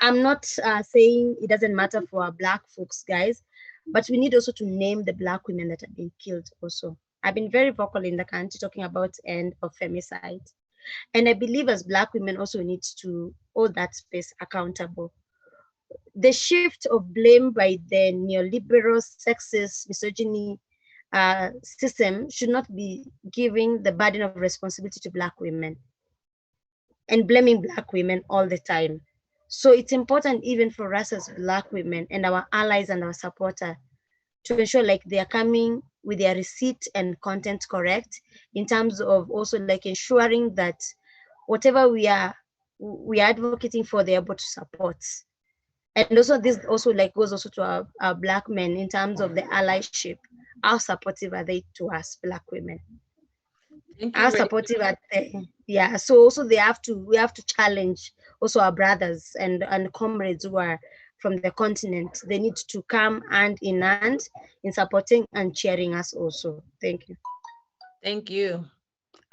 I'm not saying it doesn't matter for our Black folks, guys, but we need also to name the Black women that have been killed also. I've been very vocal in the country talking about end of femicide. And I believe as Black women also need to hold that space accountable. The shift of blame by the neoliberal, sexist, misogyny system should not be giving the burden of responsibility to Black women and blaming Black women all the time. So it's important even for us as Black women and our allies and our supporters to ensure like they are coming with their receipt and content correct, in terms of also like ensuring that whatever we are advocating for, they're able to support. And also this also like goes also to our Black men in terms of the allyship. How supportive are they to us Black women? How supportive are they? Yeah, so also we have to challenge also our brothers and comrades who are from the continent. They need to come hand in hand in supporting and cheering us also. Thank you. Thank you.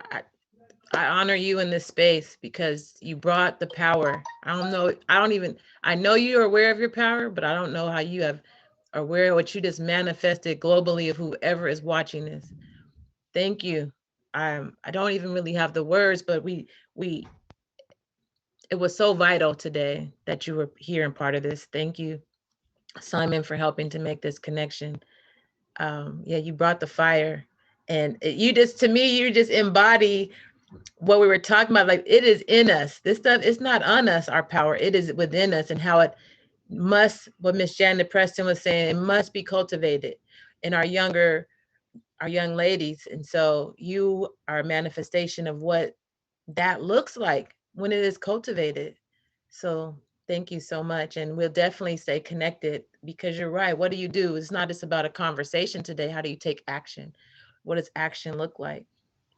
I honor you in this space because you brought the power. I know you're aware of your power, but I don't know how you are aware of what you just manifested globally of whoever is watching this. Thank you. I don't even really have the words, but it was so vital today that you were here and part of this. Thank you, Simon, for helping to make this connection. Yeah, you brought the fire, and you just embody what we were talking about. Like, it is in us. This stuff, it's not on us, our power. It is within us, and how it must, what Miss Janet Preston was saying, it must be cultivated in our young ladies. And so you are a manifestation of what that looks like when it is cultivated. So thank you so much. And we'll definitely stay connected, because you're right. What do you do? It's not just about a conversation today. How do you take action? What does action look like?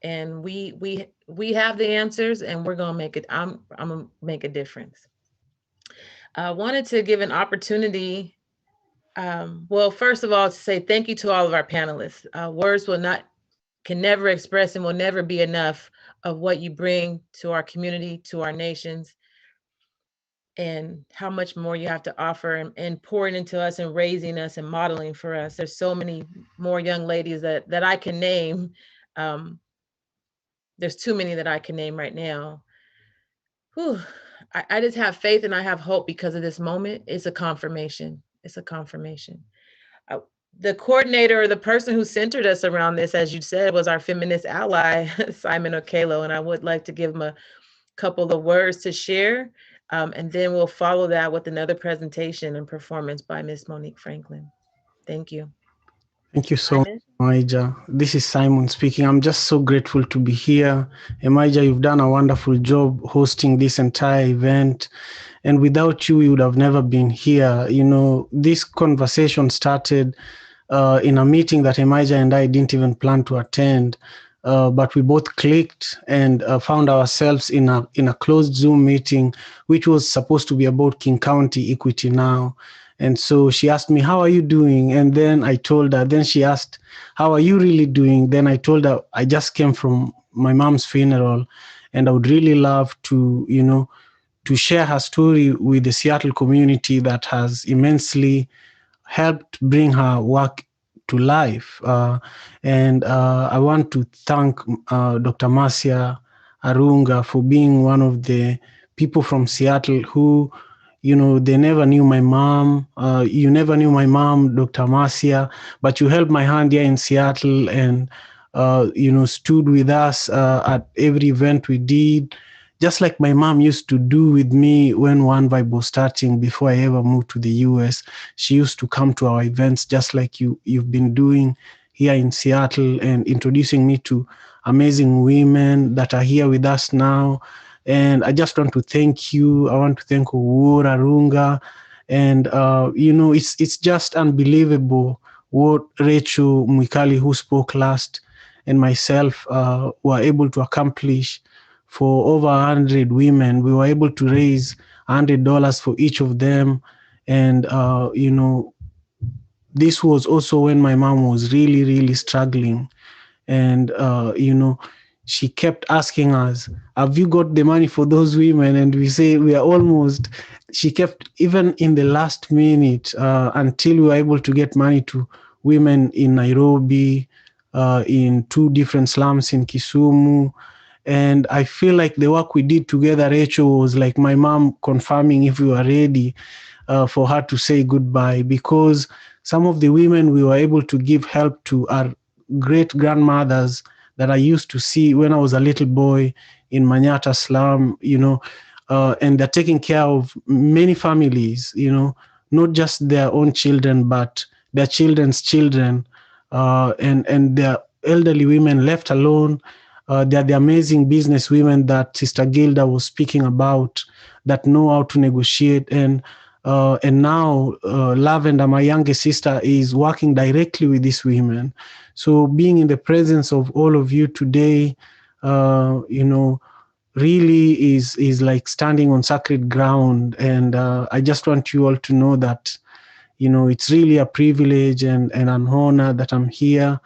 And we have the answers, and we're gonna make it. I'm gonna make a difference. I wanted to give an opportunity. Well, first of all, to say thank you to all of our panelists. Words can never express and will never be enough of what you bring to our community, to our nations, and how much more you have to offer and pouring into us and raising us and modeling for us. There's so many more young ladies that I can name. There's too many that I can name right now. Whew. I just have faith and I have hope because of this moment. It's a confirmation. It's a confirmation. The coordinator, or the person who centered us around this, as you said, was our feminist ally, Simon Okelo, and I would like to give him a couple of words to share, and then we'll follow that with another presentation and performance by Miss Monique Franklin. Thank you. Thank you so much, Emaija. This is Simon speaking. I'm just so grateful to be here. Emaija, you've done a wonderful job hosting this entire event. And without you, we would have never been here. You know, this conversation started in a meeting that Emaija and I didn't even plan to attend. But we both clicked and found ourselves in a closed Zoom meeting, which was supposed to be about King County Equity Now. And so she asked me, how are you doing? And then I told her. Then she asked, how are you really doing? Then I told her, I just came from my mom's funeral, and I would really love to, you know, to share her story with the Seattle community that has immensely helped bring her work to life. And I want to thank Dr. Marcia Arunga for being one of the people from Seattle who, you know, they never knew my mom. You never knew my mom, Dr. Marcia, but you held my hand here in Seattle and, you know, stood with us at every event we did, just like my mom used to do with me when One Vibe was starting before I ever moved to the US. She used to come to our events just like you've been doing here in Seattle and introducing me to amazing women that are here with us now. And I just want to thank you. I want to thank Owura Runga. And, you know, it's just unbelievable what Rachel Mwikali, who spoke last, and myself were able to accomplish for over 100 women. We were able to raise $100 for each of them. And, you know, this was also when my mom was really, really struggling. And, you know, she kept asking us, have you got the money for those women? And we say, we are almost. She kept, even in the last minute, until we were able to get money to women in Nairobi, in 2 different slums in Kisumu. And I feel like the work we did together, Rachel, was like my mom confirming if we were ready for her to say goodbye, because some of the women we were able to give help to are great grandmothers that I used to see when I was a little boy in Manyata slum, you know, and they're taking care of many families, you know, not just their own children, but their children's children, and they're elderly women left alone. They're the amazing business women that Sister Gilda was speaking about that know how to negotiate. And now Lavender, my youngest sister, is working directly with these women. So being in the presence of all of you today, you know, really is like standing on sacred ground. And I just want you all to know that, you know, it's really a privilege and an honor that I'm here.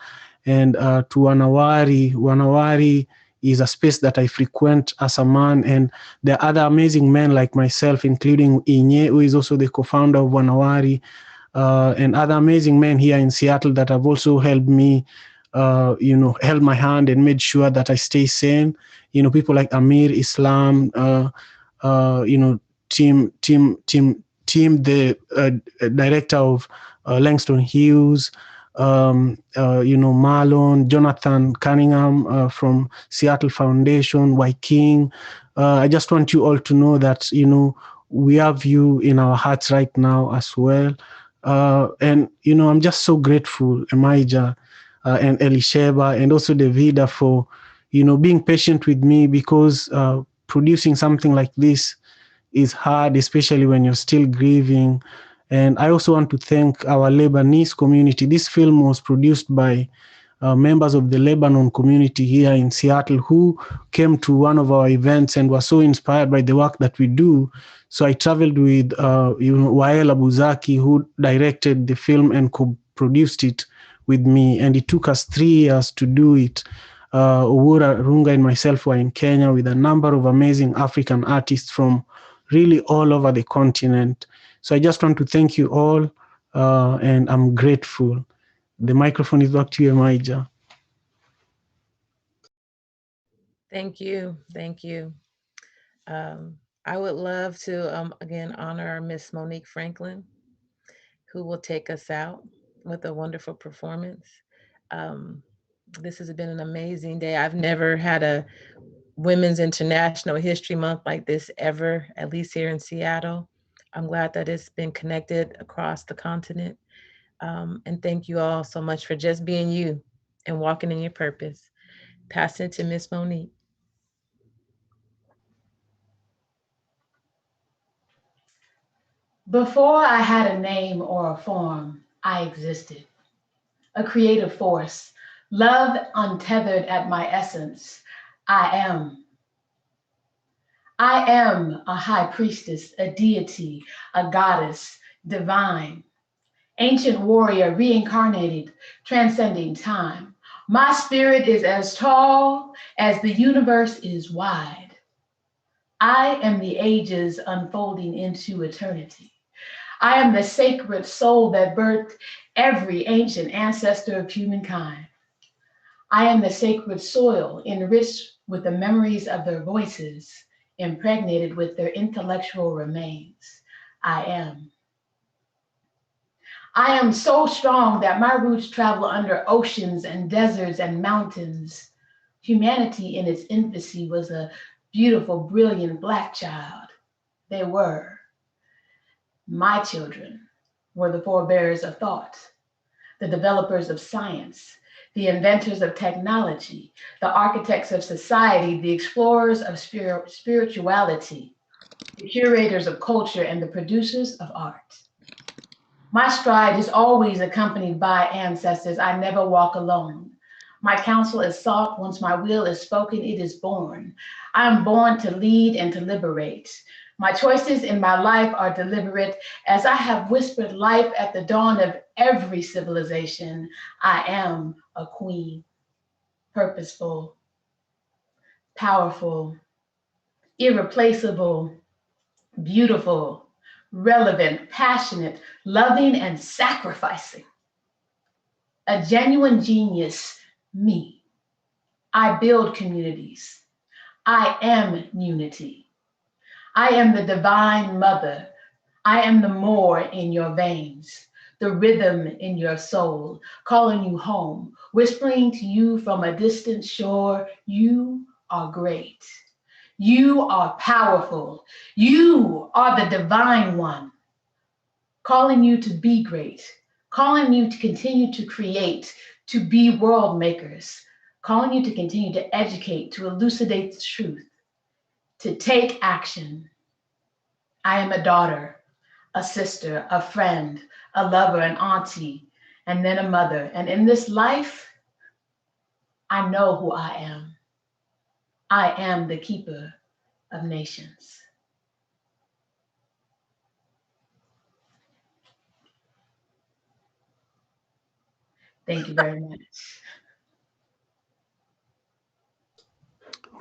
And to Na Wari, Na Wari is a space that I frequent as a man. And there are other amazing men like myself, including Inye, who is also the co-founder of Na Wari, and other amazing men here in Seattle that have also helped me, you know, held my hand and made sure that I stay sane. You know, people like Amir Islam, you know, Tim, the director of Langston Hughes, you know, Marlon, Jonathan Cunningham from Seattle Foundation, Y King. I just want you all to know that, you know, we have you in our hearts right now as well. And, you know, I'm just so grateful, Emaija and Elisheba and also Davida for, you know, being patient with me, because producing something like this is hard, especially when you're still grieving. And I also want to thank our Lebanese community. This film was produced by members of the Lebanon community here in Seattle who came to one of our events and were so inspired by the work that we do. So I traveled with you know, Wael Abuzaki, who directed the film and co-produced it with me. And it took us 3 years to do it. Owura Runga and myself were in Kenya with a number of amazing African artists from really all over the continent. So I just want to thank you all, and I'm grateful. The microphone is back to you, Emaija. Thank you. Thank you. I would love to, again, honor Miss Monique Franklin, who will take us out with a wonderful performance. This has been an amazing day. I've never had a Women's International History Month like this ever, at least here in Seattle. I'm glad that it's been connected across the continent. And thank you all so much for just being you and walking in your purpose. Pass it to Miss Monique. Before I had a name or a form, I existed. A creative force, love untethered at my essence. I am. I am a high priestess, a deity, a goddess, divine, ancient warrior reincarnated, transcending time. My spirit is as tall as the universe is wide. I am the ages unfolding into eternity. I am the sacred soul that birthed every ancient ancestor of humankind. I am the sacred soil enriched with the memories of their voices, impregnated with their intellectual remains. I am. I am so strong that my roots travel under oceans and deserts and mountains. Humanity in its infancy was a beautiful, brilliant Black child. They were. My children were the forebearers of thought, the developers of science, the inventors of technology, the architects of society, the explorers of spirituality, the curators of culture, and the producers of art. My stride is always accompanied by ancestors. I never walk alone. My counsel is sought. Once my will is spoken, it is born. I am born to lead and to liberate. My choices in my life are deliberate. As I have whispered life at the dawn of every civilization, I am a queen, purposeful, powerful, irreplaceable, beautiful, relevant, passionate, loving, and sacrificing. A genuine genius, me. I build communities. I am unity. I am the divine mother. I am the more in your veins, the rhythm in your soul, calling you home, whispering to you from a distant shore, you are great. You are powerful. You are the divine one, calling you to be great, calling you to continue to create, to be world makers, calling you to continue to educate, to elucidate the truth, to take action. I am a daughter, a sister, a friend, a lover, an auntie, and then a mother. And in this life, I know who I am. I am the keeper of nations. Thank you very much.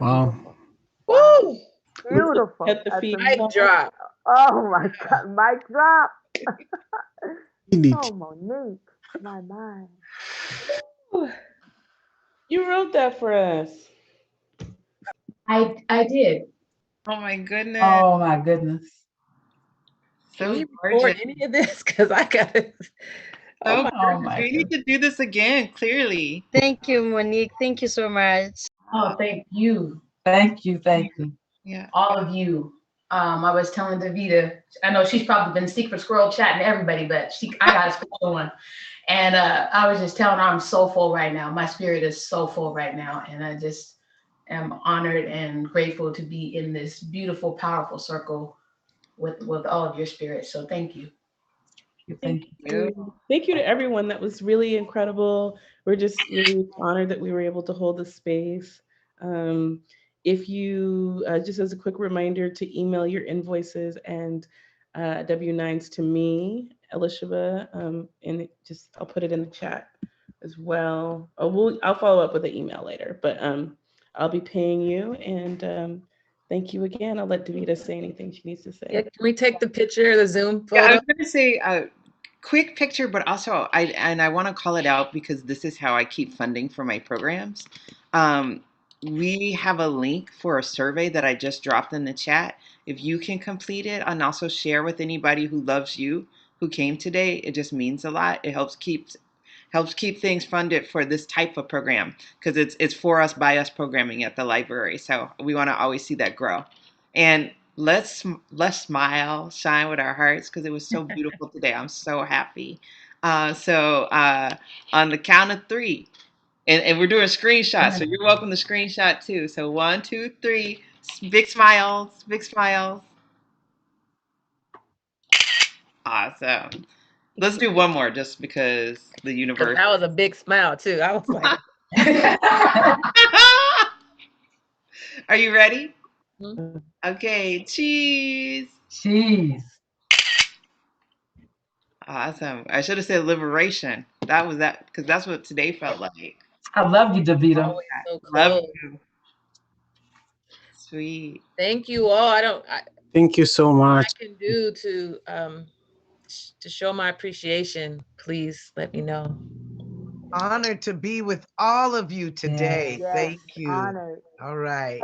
Wow. Woo! Beautiful. At the That's feet. Mic drop. Oh my God, mic drop. Indeed. Oh, Monique, my mind. You wrote that for us. I did. Oh my goodness. Oh my goodness. Can we So record gorgeous. any of this? Because I got it. So my Oh gorgeous. my We need to do this again, clearly. Thank you, Monique. Thank you so much. Oh, thank you. Thank you. Yeah. All of you. I was telling Davida, I know she's probably been secret squirrel chatting to everybody, but I got a special one. And I was just telling her I'm so full right now. My spirit is so full right now. And I just am honored and grateful to be in this beautiful, powerful circle with all of your spirits. So thank you. Thank you. Thank you to everyone. That was really incredible. We're just really honored that we were able to hold the space. If you, just as a quick reminder, to email your invoices and W-9s to me, Elishaba, and I'll put it in the chat as well. I'll follow up with the email later, but I'll be paying you. And thank you again. I'll let Davida say anything she needs to say. Yeah, can we take the picture, the Zoom Yeah, I photo? was going to say a quick picture, but also I want to call it out because this is how I keep funding for my programs. We have a link for a survey that I just dropped in the chat. If you can complete it and also share with anybody who loves you who came today, it just means a lot. It helps keep things funded for this type of program because it's for us by us programming at the library. So we want to always see that grow. And let's smile, shine with our hearts because it was so beautiful today. I'm so happy. On the count of three, and we're doing screenshots, so you're welcome to screenshot too. So 1, 2, 3, big smiles, big smiles. Awesome. Let's do one more just because the universe. That was a big smile too. I was like, Are you ready? Mm-hmm. Okay, cheese. Cheese. Awesome. I should have said liberation. That was that, because that's what today felt like. I love you, Davita. Oh, so cool. Love you. Sweet. Thank you all. Thank you so much. What I can do to show my appreciation, please let me know. Honored to be with all of you today. Yes, Thank you. honored. All right.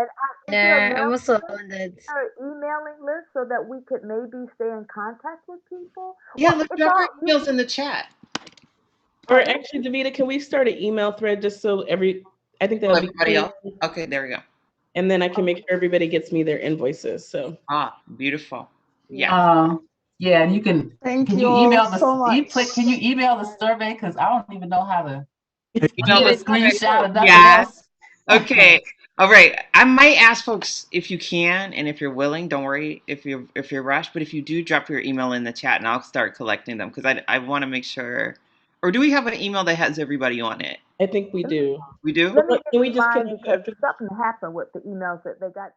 And Yeah, I'm also honored. our emailing list so that we could maybe stay in contact with people. Yeah, Well, let's it's drop all- our emails in the chat. Or actually, Davita, can we start an email thread just so I think that would be Everybody clean. else? Okay, there we go. And then I can make sure everybody gets me their invoices. So beautiful. Yeah. Yeah, and you can. Thank Can you you all email so much. Can you email the survey? Because I don't even know how to Email get a the screenshot or nothing Yes. else. Okay. All right. I might ask folks if you can and if you're willing. Don't worry if you're rushed. But if you do, drop your email in the chat and I'll start collecting them because I want to make sure. Or do we have an email that has everybody on it? I think we do. We do. Let me Can we get just mine connect because after? something happened with the emails that they got